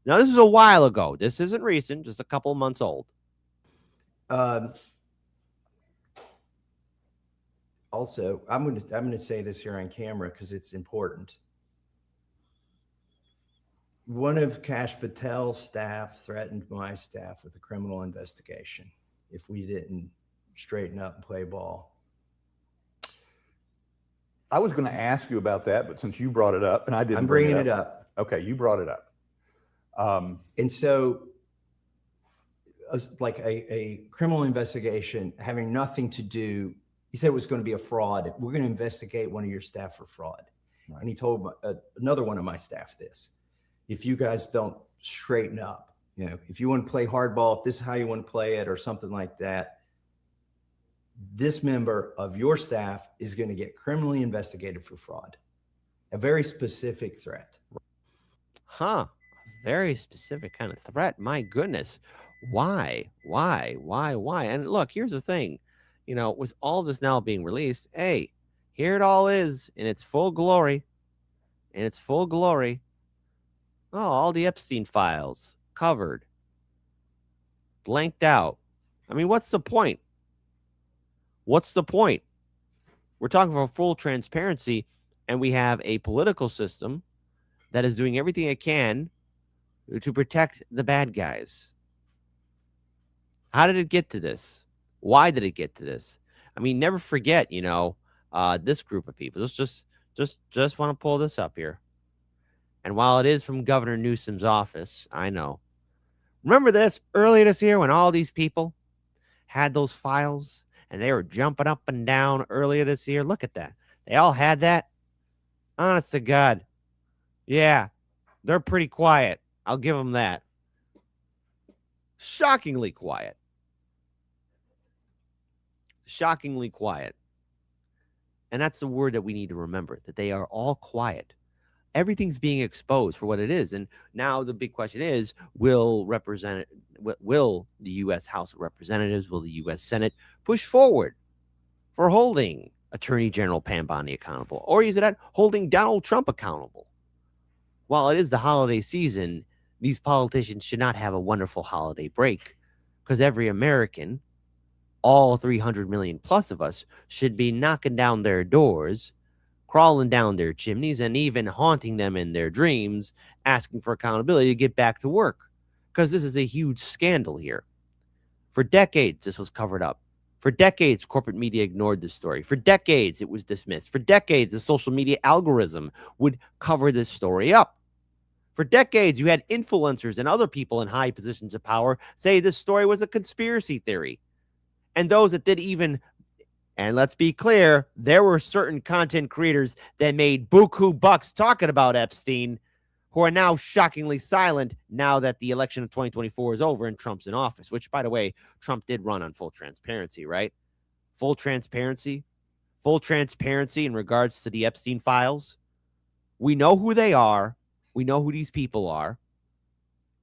Now, this was a while ago. This isn't recent, just a couple of months old. Also, I'm going to say this here on camera because it's important. One of Kash Patel's staff threatened my staff with a criminal investigation if we didn't straighten up and play ball. I was going to ask you about that, but since you brought it up, and I didn't, I'm bringing it up. Okay, you brought it up. And so, like a criminal investigation having nothing to do, he said it was going to be a fraud. We're going to investigate one of your staff for fraud. Right. And he told another one of my staff this: if you guys don't straighten up, if you want to play hardball, if this is how you want to play it or something like that, this member of your staff is going to get criminally investigated for fraud. A very specific threat. Huh. Very specific kind of threat. My goodness. Why? And look, here's the thing. With all this now being released, hey, here it all is in its full glory. Oh, all the Epstein files covered. Blanked out. I mean, what's the point? We're talking for full transparency, and we have a political system that is doing everything it can to protect the bad guys. How did it get to this? Why did it get to this? I mean, never forget, this group of people. Just want to pull this up here. And while it is from Governor Newsom's office, I know. Remember this earlier this year when all these people had those files and they were jumping up and down earlier this year? Look at that. They all had that. Honest to God. Yeah, they're pretty quiet. I'll give them that. Shockingly quiet. And that's the word that we need to remember, that they are all quiet. Everything's being exposed for what it is. And now the big question is, will the U.S. House of Representatives, will the U.S. Senate push forward for holding Attorney General Pam Bondi accountable? Or is it at holding Donald Trump accountable? While it is the holiday season, these politicians should not have a wonderful holiday break, because every American, all 300 million plus of us, should be knocking down their doors, crawling down their chimneys, and even haunting them in their dreams, asking for accountability to get back to work. Because this is a huge scandal here. For decades, this was covered up. For decades, corporate media ignored this story. For decades, it was dismissed. For decades, the social media algorithm would cover this story up. For decades, you had influencers and other people in high positions of power say this story was a conspiracy theory. And those that did even And let's be clear, there were certain content creators that made buku bucks talking about Epstein who are now shockingly silent now that the election of 2024 is over and Trump's in office, which, by the way, Trump did run on full transparency, right? Full transparency in regards to the Epstein files. We know who they are. We know who these people are.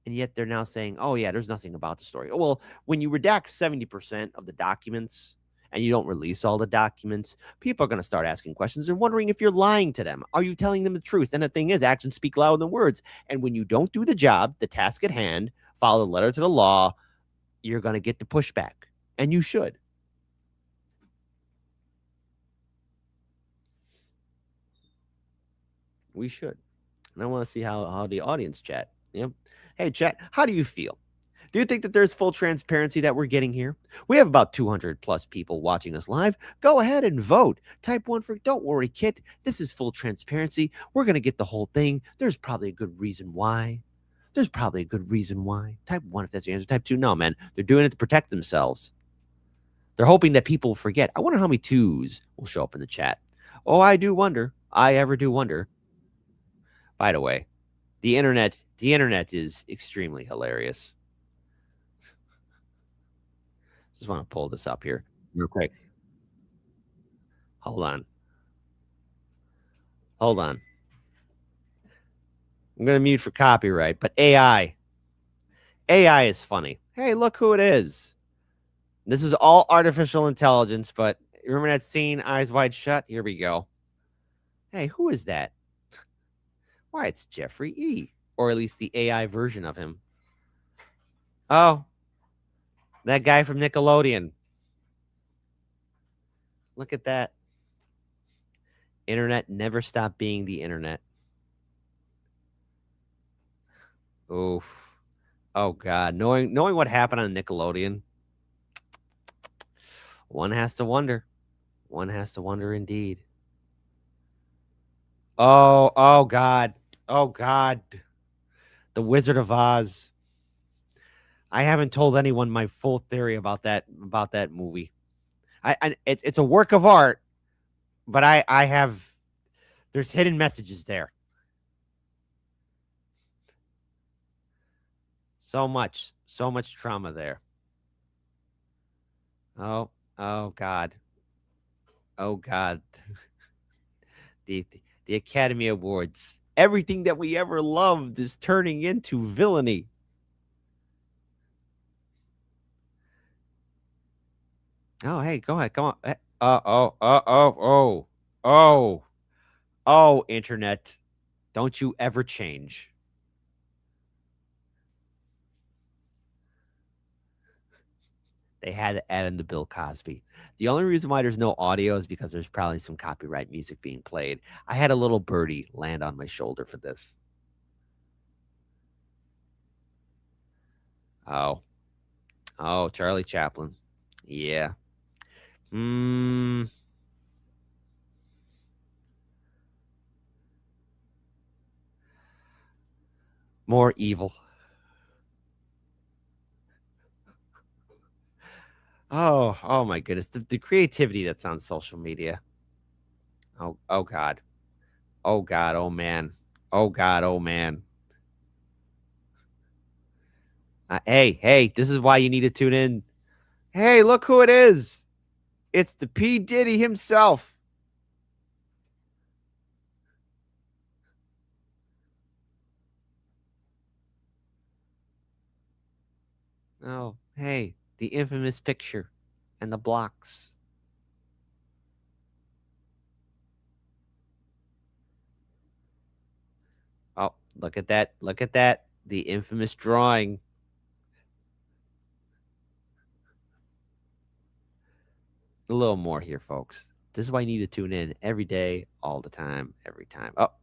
And yet they're now saying, oh, yeah, there's nothing about the story. Well, when you redact 70% of the documents and you don't release all the documents, people are going to start asking questions and wondering if you're lying to them. Are you telling them the truth? And the thing is, actions speak louder than words. And when you don't do the job, the task at hand, follow the letter to the law, you're going to get the pushback. And you should. We should. And I want to see how the audience chat. Yeah. Hey, chat, how do you feel? Do you think that there's full transparency that we're getting here? We have about 200 plus people watching us live. Go ahead and vote. Type 1 for, don't worry, Kit. This is full transparency. We're going to get the whole thing. There's probably a good reason why. Type 1 if that's the answer. Type 2, no, man. They're doing it to protect themselves. They're hoping that people forget. I wonder how many 2s will show up in the chat. Oh, I do wonder. I ever do wonder. By the way, the internet is extremely hilarious. Just want to pull this up here real quick. Hold on. I'm going to mute for copyright, but AI is funny. Hey, look who it is. This is all artificial intelligence, but remember that scene, Eyes Wide Shut? Here we go. Hey, who is that? Why, it's Jeffrey E., or at least the AI version of him. Oh, that guy from Nickelodeon. Look at that. Internet never stopped being the internet. Oof. Oh, God. Knowing what happened on Nickelodeon, one has to wonder. One has to wonder indeed. Oh, God. Oh, God. The Wizard of Oz. I haven't told anyone my full theory about that movie. It's a work of art, but I have, there's hidden messages there. So much trauma there. Oh God. Oh God. The Academy Awards. Everything that we ever loved is turning into villainy. Oh, hey, go ahead. Come on. Oh, internet. Don't you ever change. They had to add in the Bill Cosby. The only reason why there's no audio is because there's probably some copyright music being played. I had a little birdie land on my shoulder for this. Oh, Charlie Chaplin. Yeah. More evil. Oh my goodness. The creativity that's on social media. Oh God. Oh God, oh man. Oh God, oh man. Hey, this is why you need to tune in. Hey, look who it is. It's the P. Diddy himself. Oh, hey, the infamous picture and the blocks. Oh, look at that. Look at that. The infamous drawing. A little more here, folks. This is why you need to tune in every day, all the time, every time. Oh.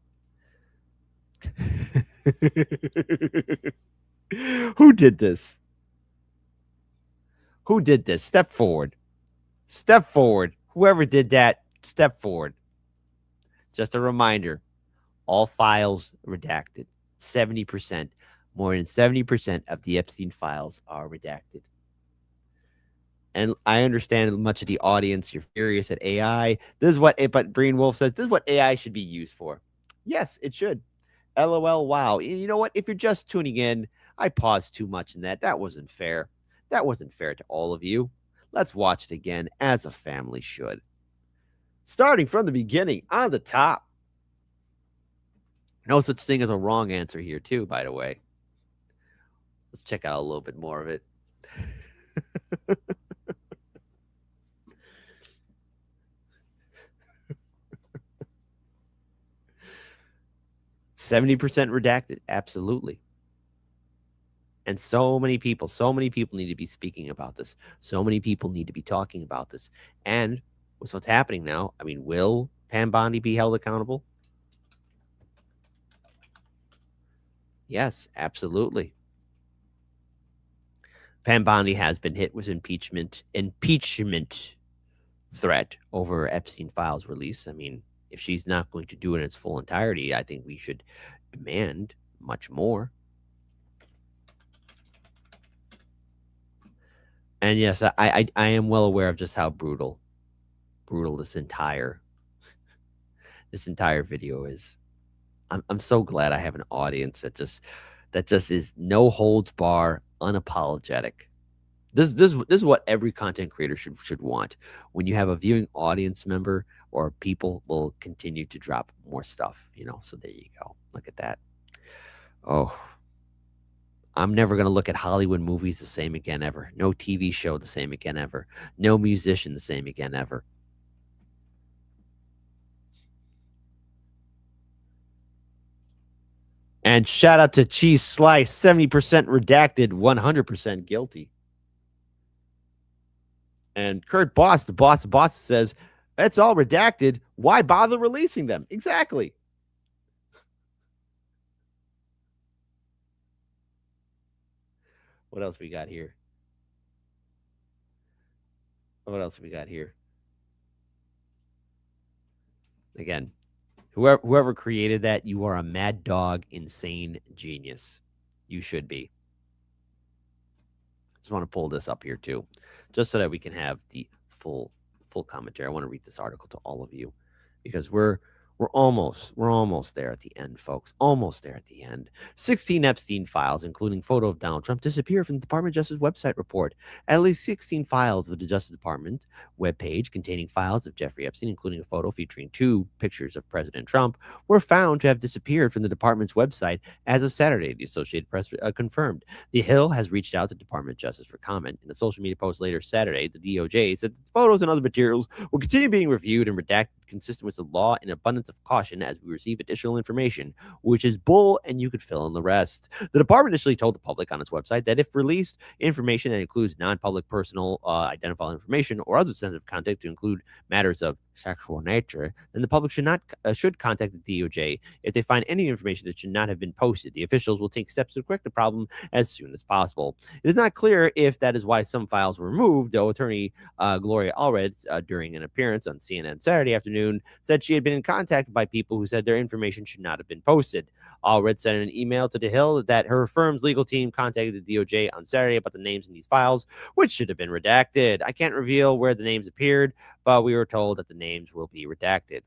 Who did this? Who did this? Step forward. Step forward. Whoever did that, step forward. Just a reminder, all files redacted. 70%. More than 70% of the Epstein files are redacted. And I understand much of the audience, you're furious at AI. This is what, but Green Wolf says, this is what AI should be used for. Yes, it should. LOL, wow. You know what? If you're just tuning in, I paused too much in that. That wasn't fair. That wasn't fair to all of you. Let's watch it again, as a family should. Starting from the beginning, on the top. No such thing as a wrong answer here, too, by the way. Let's check out a little bit more of it. 70% redacted. Absolutely. And so many people need to be speaking about this. So many people need to be talking about this. And with what's happening now, I mean, will Pam Bondi be held accountable? Yes, absolutely. Pam Bondi has been hit with impeachment threat over Epstein files release. I mean, if she's not going to do it in its full entirety, I think we should demand much more. And yes, I am well aware of just how brutal this entire video is. I'm so glad I have an audience that just is no holds bar, unapologetic. This is what every content creator should want. When you have a viewing audience member, or people will continue to drop more stuff, So there you go. Look at that. Oh, I'm never going to look at Hollywood movies the same again ever. No TV show the same again ever. No musician the same again ever. And shout out to Cheese Slice, 70% redacted, 100% guilty. And Kurt Boss, the boss says, it's all redacted. Why bother releasing them? Exactly. What else we got here? Again, whoever created that, you are a mad dog, insane genius. You should be. Just want to pull this up here too, just so that we can have the full commentary. I want to read this article to all of you, because we're almost there at the end, folks. Almost there at the end. 16 Epstein files, including photo of Donald Trump, disappear from the Department of Justice website report. At least 16 files of the Justice Department webpage containing files of Jeffrey Epstein, including a photo featuring 2 pictures of President Trump, were found to have disappeared from the department's website as of Saturday, the Associated Press confirmed. The Hill has reached out to the Department of Justice for comment. In a social media post later Saturday, the DOJ said the photos and other materials will continue being reviewed and redacted consistent with the law in abundance of caution as we receive additional information, which is bull, and you could fill in the rest. The department initially told the public on its website that if released information that includes non-public personal identifiable information or other sensitive content to include matters of sexual nature, then the public should contact the DOJ if they find any information that should not have been posted. The officials will take steps to correct the problem as soon as possible. It is not clear if that is why some files were removed, though attorney Gloria Allred, during an appearance on CNN Saturday afternoon, said she had been in contact by people who said their information should not have been posted. Allred sent an email to the Hill that her firm's legal team contacted the DOJ on Saturday about the names in these files, which should have been redacted. I can't reveal where the names appeared, but we were told that the names will be redacted.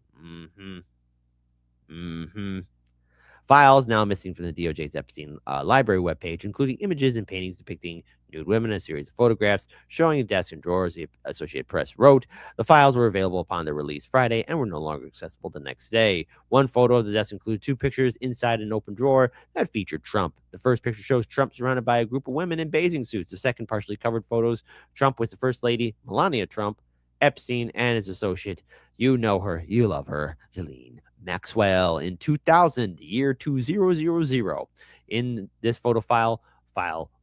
Files now missing from the DOJ's Epstein library webpage, including images and paintings depicting nude women, a series of photographs showing desks and drawers. The Associated Press wrote the files were available upon their release Friday and were no longer accessible the next day. One photo of the desk included 2 pictures inside an open drawer that featured Trump. The first picture shows Trump surrounded by a group of women in bathing suits. The second partially covered photos Trump with the First Lady, Melania Trump, Epstein, and his associate. You know her, you love her, Ghislaine Maxwell. In 2000, year 2000, in this photo file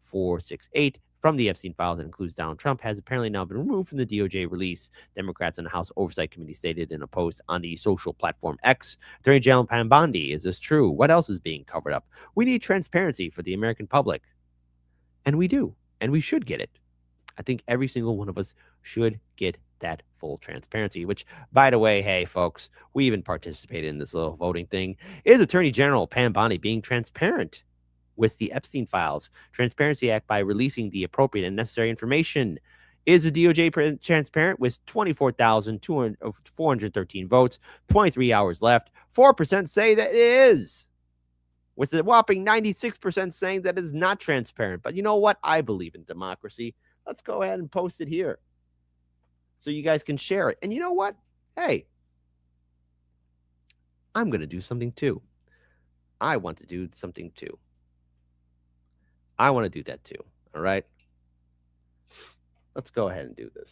468 from the Epstein files that includes Donald Trump, has apparently now been removed from the DOJ release. Democrats on the House Oversight Committee stated in a post on the social platform X. Attorney General Pam Bondi, is this true? What else is being covered up? We need transparency for the American public. And we do. And we should get it. I think every single one of us should get that full transparency, which, by the way, hey, folks, we even participated in this little voting thing. Is Attorney General Pam Bondi being transparent with the Epstein files Transparency Act by releasing the appropriate and necessary information? Is the DOJ transparent? With 24,413 votes, 23 hours left, 4% say that it is. With a whopping 96% saying that it is not transparent. But you know what? I believe in democracy. Let's go ahead and post it here so you guys can share it. And you know what? Hey, I'm going to do something too. I want to do something too. I want to do that too. All right. Let's go ahead and do this.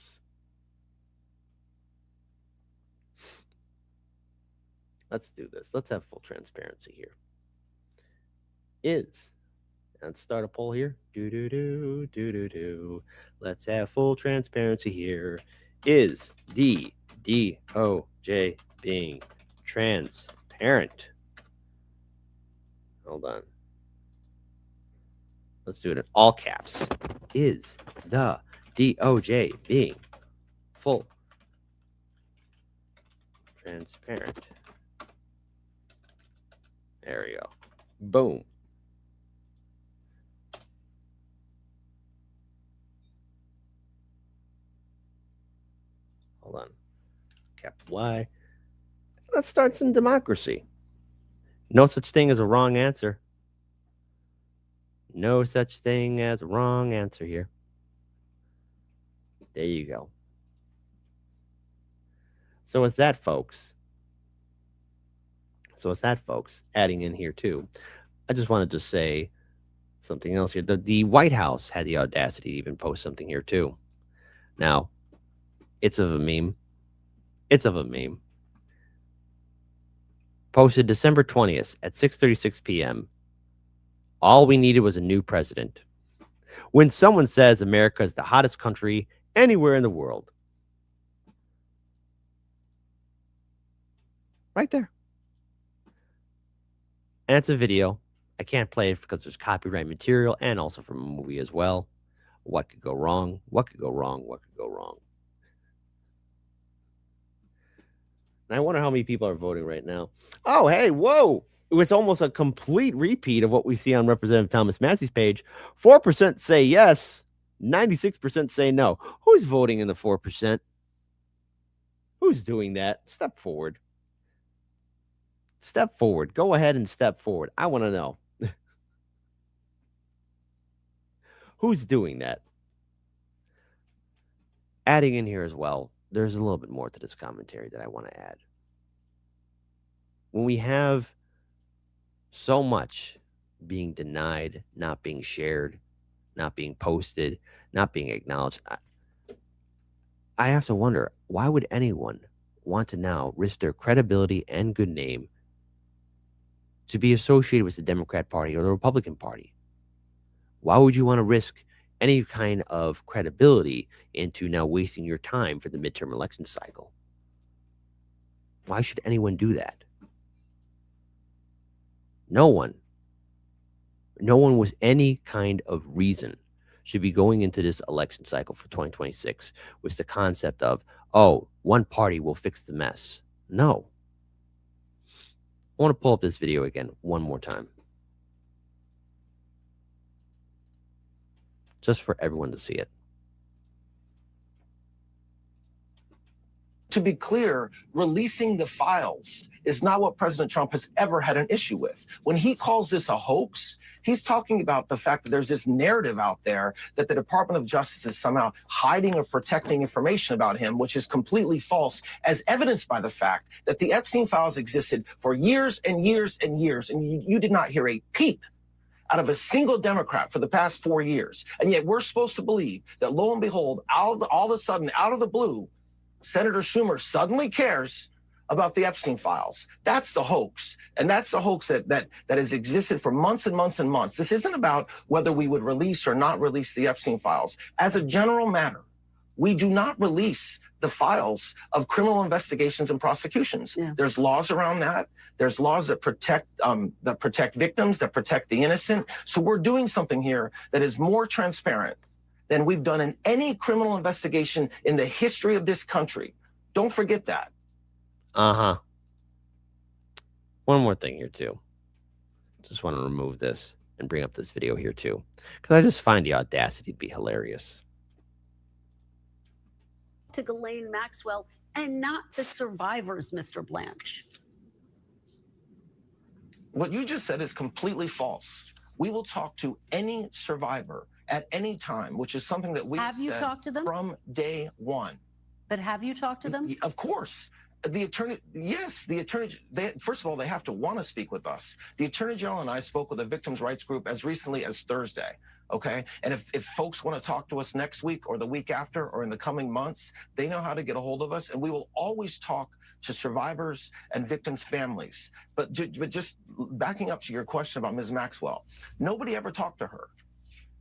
Let's do this. Let's have full transparency here. Let's start a poll here. Let's have full transparency here. Is the DOJ being transparent? Hold on. Let's do it in all caps. Is the DOJ being full transparent? There we go. Boom. Hold on. Capital Y. Let's start some democracy. No such thing as a wrong answer. No such thing as a wrong answer here. There you go. So it's that, folks. Adding in here, too. I just wanted to say something else here. The White House had the audacity to even post something here, too. Now, it's of a meme. Posted December 20th at 6:36 p.m. All we needed was a new president. When someone says America is the hottest country anywhere in the world. Right there. And it's a video. I can't play it because there's copyright material and also from a movie as well. What could go wrong? What could go wrong? What could go wrong? And I wonder how many people are voting right now. Oh, hey, whoa. It's almost a complete repeat of what we see on Representative Thomas Massie's page. 4% say yes. 96% say no. Who's voting in the 4%? Who's doing that? Step forward. Step forward. Go ahead and step forward. I want to know. Who's doing that? Adding in here as well, there's a little bit more to this commentary that I want to add. When we have so much being denied, not being shared, not being posted, not being acknowledged, I have to wonder, why would anyone want to now risk their credibility and good name to be associated with the Democrat Party or the Republican Party? Why would you want to risk any kind of credibility into now wasting your time for the midterm election cycle? Why should anyone do that? No one with any kind of reason should be going into this election cycle for 2026 with the concept of, oh, one party will fix the mess. No. I want to pull up this video again one more time. Just for everyone to see it. To be clear, releasing the files is not what President Trump has ever had an issue with. When he calls this a hoax, he's talking about the fact that there's this narrative out there that the Department of Justice is somehow hiding or protecting information about him, which is completely false, as evidenced by the fact that the Epstein files existed for years and years and years, and you did not hear a peep out of a single Democrat for the past 4 years. And yet we're supposed to believe that, lo and behold, all of a sudden, out of the blue, Senator Schumer suddenly cares about the Epstein files. That's the hoax. And that's the hoax that has existed for months and months and months. This isn't about whether we would release or not release the Epstein files. As a general matter, we do not release the files of criminal investigations and prosecutions. Yeah. There's laws around that. There's laws that protect victims, that protect the innocent. So we're doing something here that is more transparent than we've done in any criminal investigation in the history of this country. Don't forget that. Uh-huh. One more thing here, too. Just want to remove this and bring up this video here, too, because I just find the audacity to be hilarious. to Ghislaine Maxwell and not the survivors, Mr. Blanche? What you just said is completely false. We will talk to any survivor at any time, which is something that we Have you said talked to them? from day one. But have you talked to them? Of course. The attorney, yes, the attorney, first of all, they have to want to speak with us. The attorney general and I spoke with a victims' rights group as recently as Thursday. Okay. And if folks want to talk to us next week or the week after or in the coming months, they know how to get a hold of us. And we will always talk to survivors and victims' families. But just backing up to your question about Ms. Maxwell, nobody ever talked to her.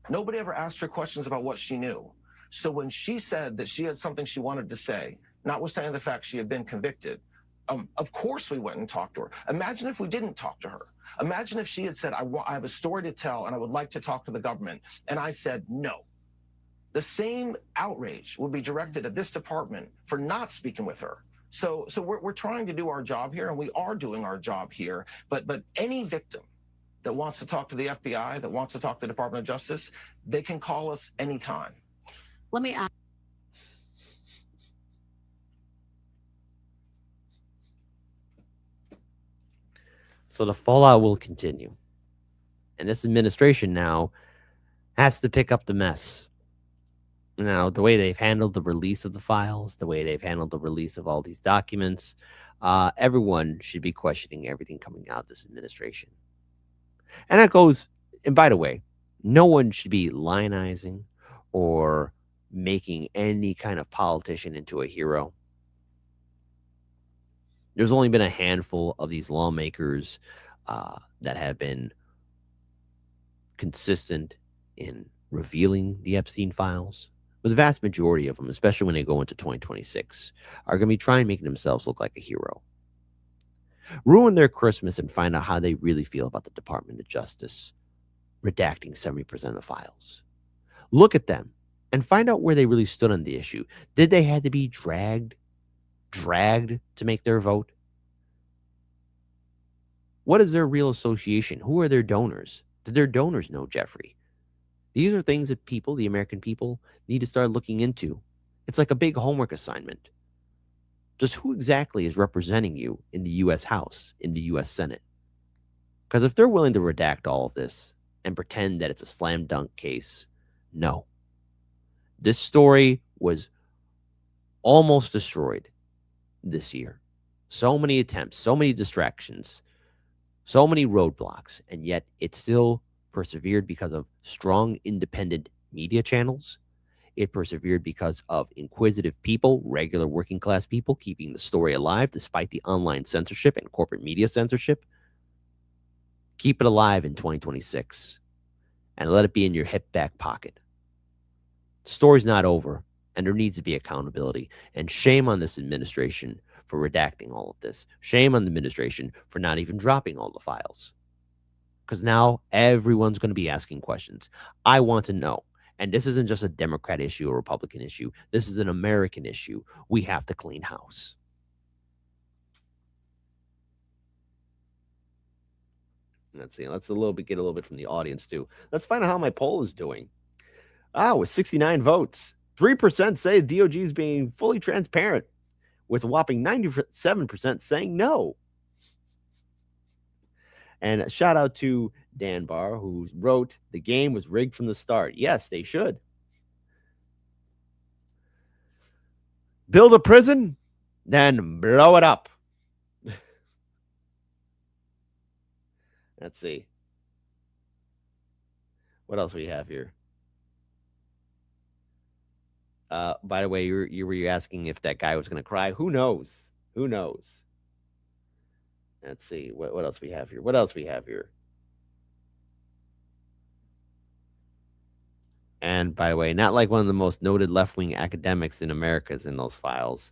Nobody ever asked her questions about what she knew. So when she said that she had something she wanted to say, notwithstanding the fact she had been convicted, of course we went and talked to her. Imagine if we didn't talk to her. Imagine if she had said, I have a story to tell and I would like to talk to the government. And I said, no. The same outrage would be directed at this department for not speaking with her. So we're trying to do our job here, and we are doing our job here. But any victim that wants to talk to the FBI, that wants to talk to the Department of Justice, they can call us anytime. Let me ask. So the fallout will continue. And this administration now has to pick up the mess. Now, the way they've handled the release of the files, the way they've handled the release of all these documents, everyone should be questioning everything coming out of this administration. And that goes, and by the way, no one should be lionizing or making any kind of politician into a hero. There's only been a handful of these lawmakers that have been consistent in revealing the Epstein files. But the vast majority of them, especially when they go into 2026, are going to be trying making themselves look like a hero. Ruin their Christmas and find out how they really feel about the Department of Justice redacting 70% of the files. Look at them and find out where they really stood on the issue. Did they have to be dragged to make their vote? What is their real association? Who are their donors? Did their donors know Jeffrey? These are things that people, the American people, need to start looking into. It's like a big homework assignment. Just who exactly is representing you in the U.S. House, in the U.S. Senate? Because if they're willing to redact all of this and pretend that it's a slam dunk case, no. This story was almost destroyed this year. So many attempts, so many distractions, so many roadblocks, and yet it still persevered because of strong independent media channels. It persevered because of inquisitive people, regular working class people, keeping the story alive despite the online censorship and corporate media censorship. Keep it alive in 2026 and let it be in your hip back pocket. The story's not over, and there needs to be accountability. And shame on this administration for redacting all of this. Shame on the administration for not even dropping all the files. Because now everyone's going to be asking questions. I want to know. And this isn't just a Democrat issue or Republican issue. This is an American issue. We have to clean house. Let's see. Let's get a little bit from the audience too. Let's find out how my poll is doing. With 69 votes, 3% say DOJ is being fully transparent, with a whopping 97% saying no. And a shout out to Dan Barr, who wrote, the game was rigged from the start. Yes, they should. Build a prison, then blow it up. Let's see. What else we have here? By the way, you were asking if that guy was going to cry. Who knows? Who knows? Let's see. What else we have here? What else we have here? And by the way, not like one of the most noted left-wing academics in America is in those files.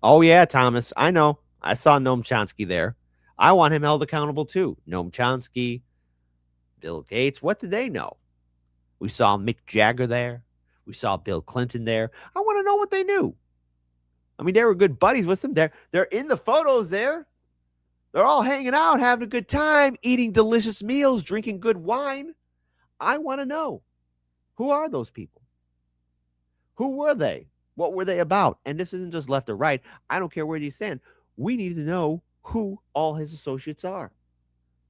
Oh, yeah, Thomas. I know. I saw Noam Chomsky there. I want him held accountable, too. Noam Chomsky, Bill Gates. What did they know? We saw Mick Jagger there. We saw Bill Clinton there. I want to know what they knew. I mean, they were good buddies with them. They're in the photos there. They're all hanging out, having a good time, eating delicious meals, drinking good wine. I want to know. Who are those people? Who were they? What were they about? And this isn't just left or right. I don't care where they stand. We need to know who all his associates are.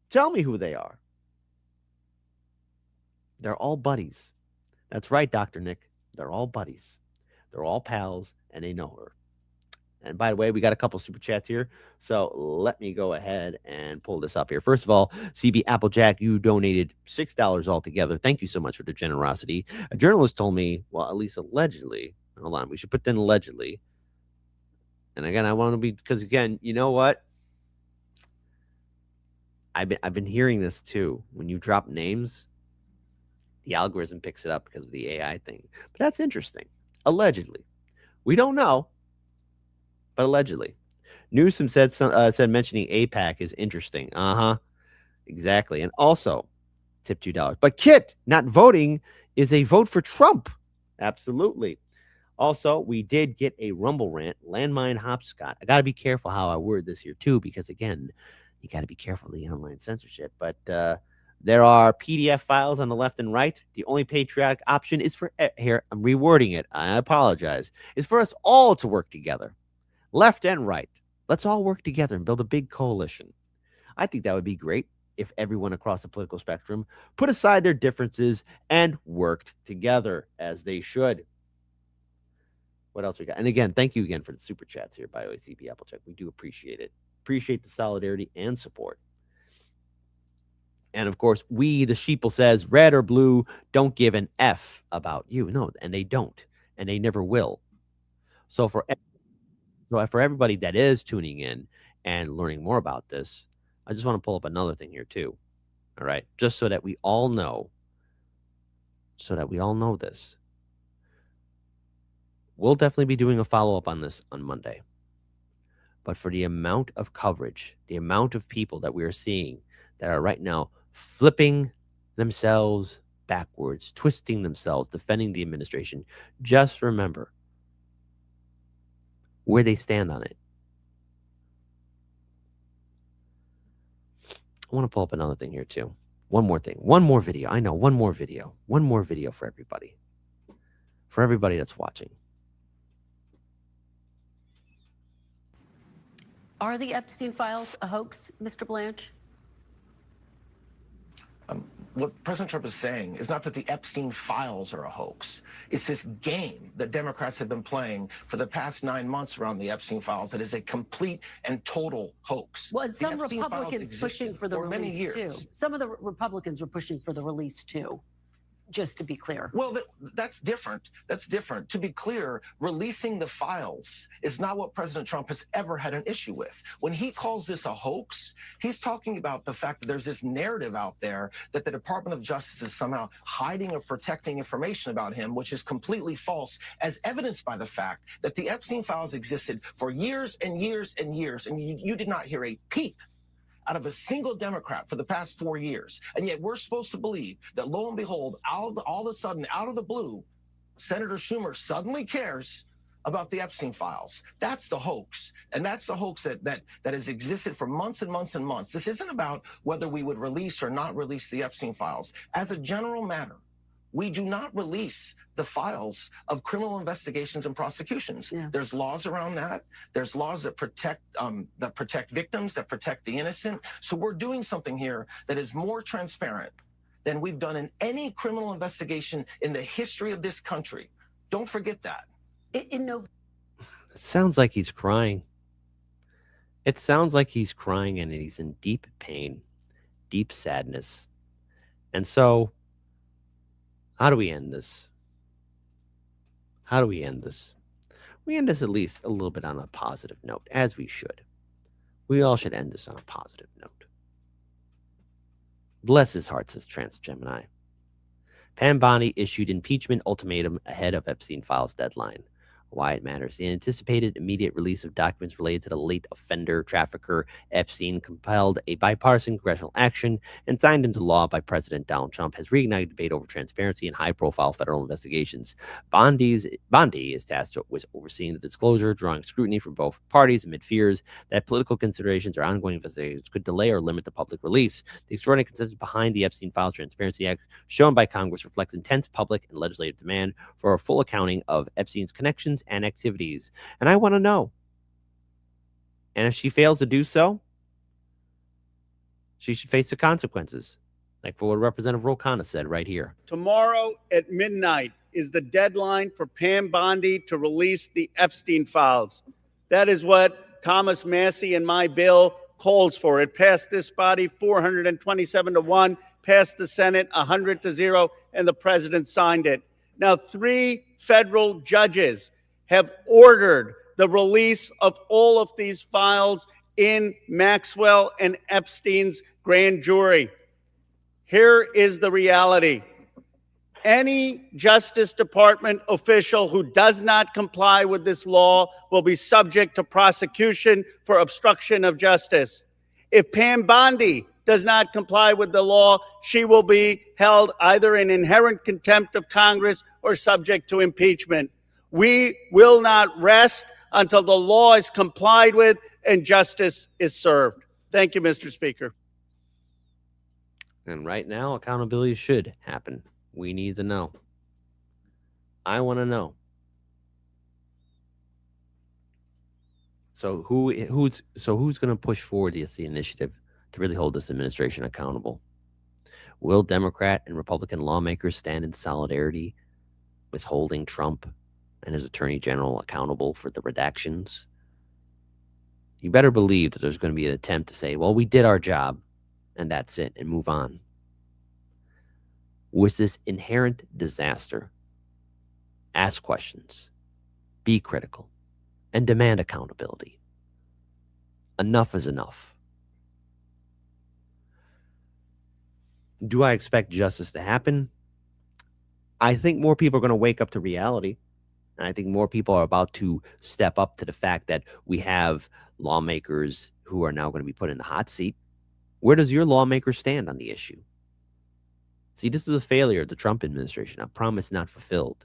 Tell me who they are. They're all buddies. That's right, Dr. Nick. They're all buddies. They're all pals, and they know her. And by the way, we got a couple super chats here. So let me go ahead and pull this up here. First of all, CB Applejack, you donated $6 altogether. Thank you so much for the generosity. A journalist told me, well, at least allegedly, hold on, we should put in allegedly. And again, I want to be, because again, you know what? I've been hearing this too. When you drop names, the algorithm picks it up because of the AI thing. But that's interesting. Allegedly. We don't know, but allegedly. Newsom said mentioning AIPAC is interesting. Exactly. And also, tip $2. But Kit, not voting is a vote for Trump. Absolutely. Also, we did get a Rumble rant, landmine hopscotch. I got to be careful how I word this here too, because again, you got to be careful of the online censorship. But there are PDF files on the left and right. The only patriotic option is for here. I'm rewording it. I apologize. Is for us all to work together, left and right. Let's all work together and build a big coalition. I think that would be great if everyone across the political spectrum put aside their differences and worked together as they should. What else we got? And again, thank you again for the super chats here by OACP Applecheck. We do appreciate it. Appreciate the solidarity and support. And of course, we, the sheeple, says red or blue don't give an F about you. No, and they don't. And they never will. So for everybody that is tuning in and learning more about this, I just want to pull up another thing here too. All right. Just so that we all know. This. We'll definitely be doing a follow-up on this on Monday. But for the amount of coverage, the amount of people that we are seeing that are right now flipping themselves backwards, twisting themselves, defending the administration, just remember where they stand on it. I want to pull up another thing here too. One more thing. One more video. I know. One more video. One more video for everybody. For everybody that's watching. Are the Epstein files a hoax, Mr. Blanche? What President Trump is saying is not that the Epstein files are a hoax. It's this game that Democrats have been playing for the past 9 months around the Epstein files that is a complete and total hoax. Well, and some Republicans pushing for the many release too. years. Some of the Republicans were pushing for the release too. Just to be clear. Well, that's different. That's different. To be clear, releasing the files is not what President Trump has ever had an issue with. When he calls this a hoax, he's talking about the fact that there's this narrative out there that the Department of Justice is somehow hiding or protecting information about him, which is completely false, as evidenced by the fact that the Epstein files existed for years and years and years, and you did not hear a peep out of a single Democrat for the past 4 years. And yet we're supposed to believe that, lo and behold, all of a sudden, out of the blue, Senator Schumer suddenly cares about the Epstein files. That's the hoax. And that's the hoax that has existed for months and months and months. This isn't about whether we would release or not release the Epstein files. As a general matter, we do not release the files of criminal investigations and prosecutions. Yeah. There's laws around that. There's laws that protect victims, that protect the innocent. So we're doing something here that is more transparent than we've done in any criminal investigation in the history of this country. Don't forget that. It sounds like he's crying. It sounds like he's crying and he's in deep pain, deep sadness. And so, how do we end this? How do we end this? We end this at least a little bit on a positive note, as we should. We all should end this on a positive note. Bless his heart, says Trans Gemini. Pam Bondi issued impeachment ultimatum ahead of Epstein files deadline. Why it matters. The anticipated immediate release of documents related to the late offender trafficker Epstein compelled a bipartisan congressional action and signed into law by President Donald Trump has reignited debate over transparency and high-profile federal investigations. Bondi is tasked with overseeing the disclosure, drawing scrutiny from both parties amid fears that political considerations or ongoing investigations could delay or limit the public release. The extraordinary consensus behind the Epstein Files Transparency Act shown by Congress reflects intense public and legislative demand for a full accounting of Epstein's connections actions and activities. And I want to know. And if she fails to do so, she should face the consequences, like for what Representative Khanna said right here. Tomorrow at midnight is the deadline for Pam Bondi to release the Epstein files. That is what Thomas Massie and my bill calls for. It passed this body 427-1, passed the Senate 100-0, and the president signed it. Now, 3 federal judges have ordered the release of all of these files in Maxwell and Epstein's grand jury. Here is the reality. Any Justice Department official who does not comply with this law will be subject to prosecution for obstruction of justice. If Pam Bondi does not comply with the law, she will be held either in inherent contempt of Congress or subject to impeachment. We will not rest until the law is complied with and justice is served. Thank you, Mr. Speaker. And right now, accountability should happen. We need to know. I want to know. So who's going to push forward the initiative to really hold this administration accountable? Will Democrat and Republican lawmakers stand in solidarity with holding Trump and his attorney general accountable for the redactions? You better believe that there's going to be an attempt to say, well, we did our job and that's it, and move on. Was this inherent disaster? Ask questions, be critical, and demand accountability. Enough is enough. Do I expect justice to happen? I think more people are going to wake up to reality. And I think more people are about to step up to the fact that we have lawmakers who are now going to be put in the hot seat. Where does your lawmaker stand on the issue? See, this is a failure of the Trump administration, a promise not fulfilled.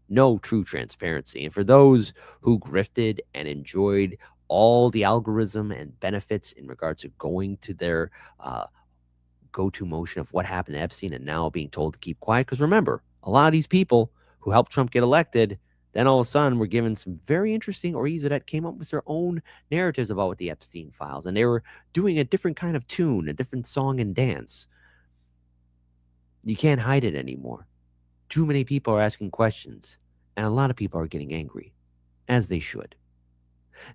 No true transparency. And for those who grifted and enjoyed all the algorithm and benefits in regards to going to their go-to motion of what happened to Epstein and now being told to keep quiet, because remember, a lot of these people who helped Trump get elected, then all of a sudden were given some very interesting, or either that came up with their own narratives about what the Epstein files, and they were doing a different kind of tune, a different song and dance. You can't hide it anymore. Too many people are asking questions, and a lot of people are getting angry, as they should.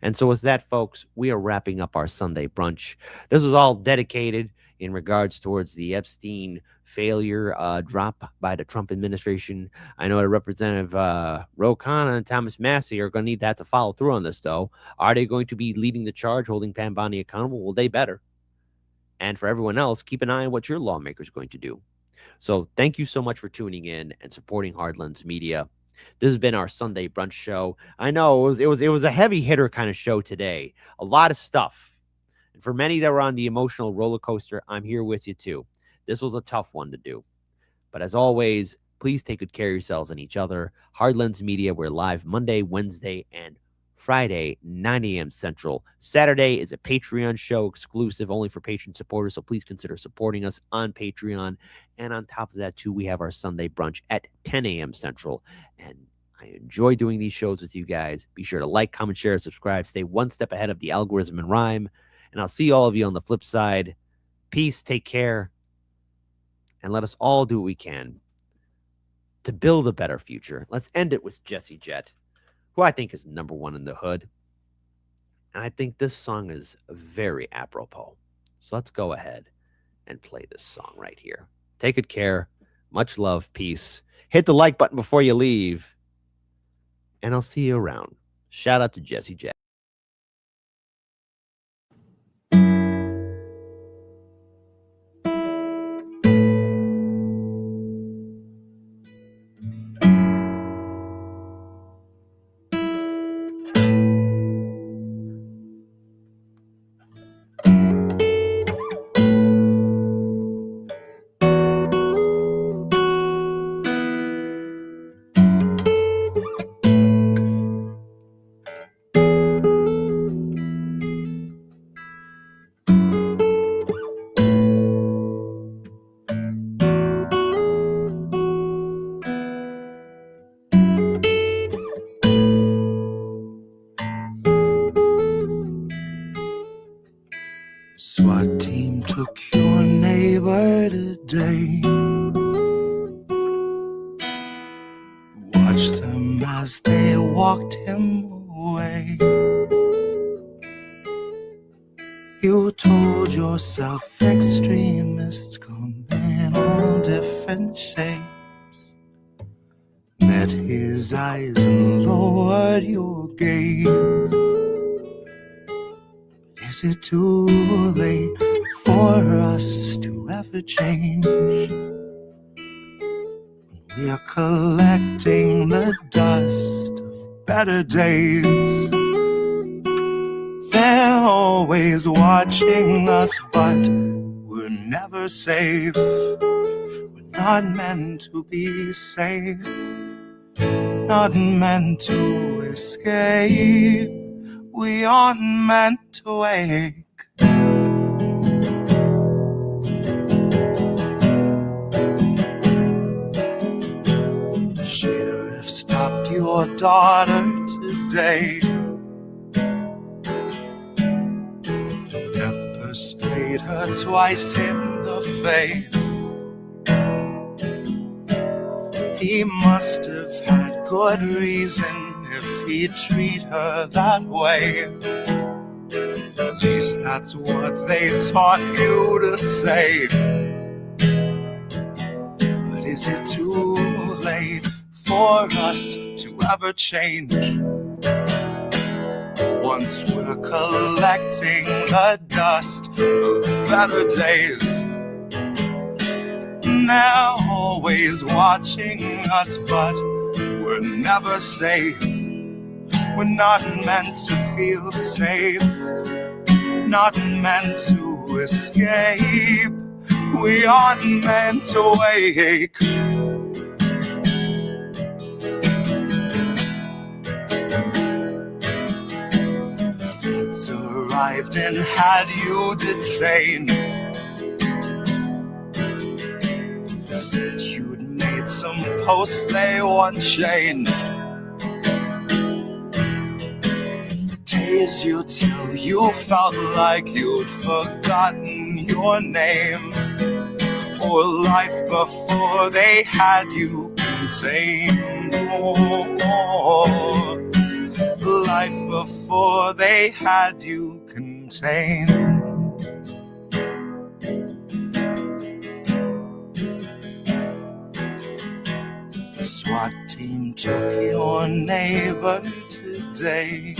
And so with that, folks, we are wrapping up our Sunday brunch. This was all dedicated in regards towards the Epstein failure drop by the Trump administration. I know that Representative Khanna and Thomas Massie are going to need that to follow through on this, though. Are they going to be leading the charge, holding Pam Bondi accountable? Well, they better. And for everyone else, keep an eye on what your lawmaker is going to do. So thank you so much for tuning in and supporting Hardlands Media. This has been our Sunday brunch show. I know it was a heavy hitter kind of show today. A lot of stuff. And for many that were on the emotional roller coaster, I'm here with you too. This was a tough one to do. But as always, please take good care of yourselves and each other. Hardlands Media, we're live Monday, Wednesday, and Friday, 9 a.m. Central. Saturday is a Patreon show exclusive only for Patreon supporters, so please consider supporting us on Patreon. And on top of that, too, we have our Sunday brunch at 10 a.m. Central. And I enjoy doing these shows with you guys. Be sure to like, comment, share, subscribe. Stay one step ahead of the algorithm and rhyme. And I'll see all of you on the flip side. Peace, take care, and let us all do what we can to build a better future. Let's end it with Jesse Jett, who I think is #1 in the hood. And I think this song is very apropos. So let's go ahead and play this song right here. Take good care. Much love. Peace. Hit the like button before you leave. And I'll see you around. Shout out to Jesse Jett. better day. Watch them as they walked him away. You told yourself extremists come in all different shapes. Met his eyes and lowered your gaze. Is it too late for us to ever change? We are collecting the dust of better days. They're always watching us, but we're never safe. We're not meant to be safe, not meant to escape. We aren't meant to wake. Sheriff stopped your daughter today. Pepper sprayed her twice in the face. He must have had good reason if he'd treat her that way. At least that's what they taught you to say. But is it too late for us to ever change? Once we're collecting the dust of better days, and they're always watching us, but we're never safe. We're not meant to feel safe, not meant to escape. We aren't meant to wake. Feds arrived and had you detained. Said you'd made some posts they once changed. Tased you till you felt like you'd forgotten your name, or life before they had you contained. Oh, life before they had you contained. SWAT team took your neighbor today.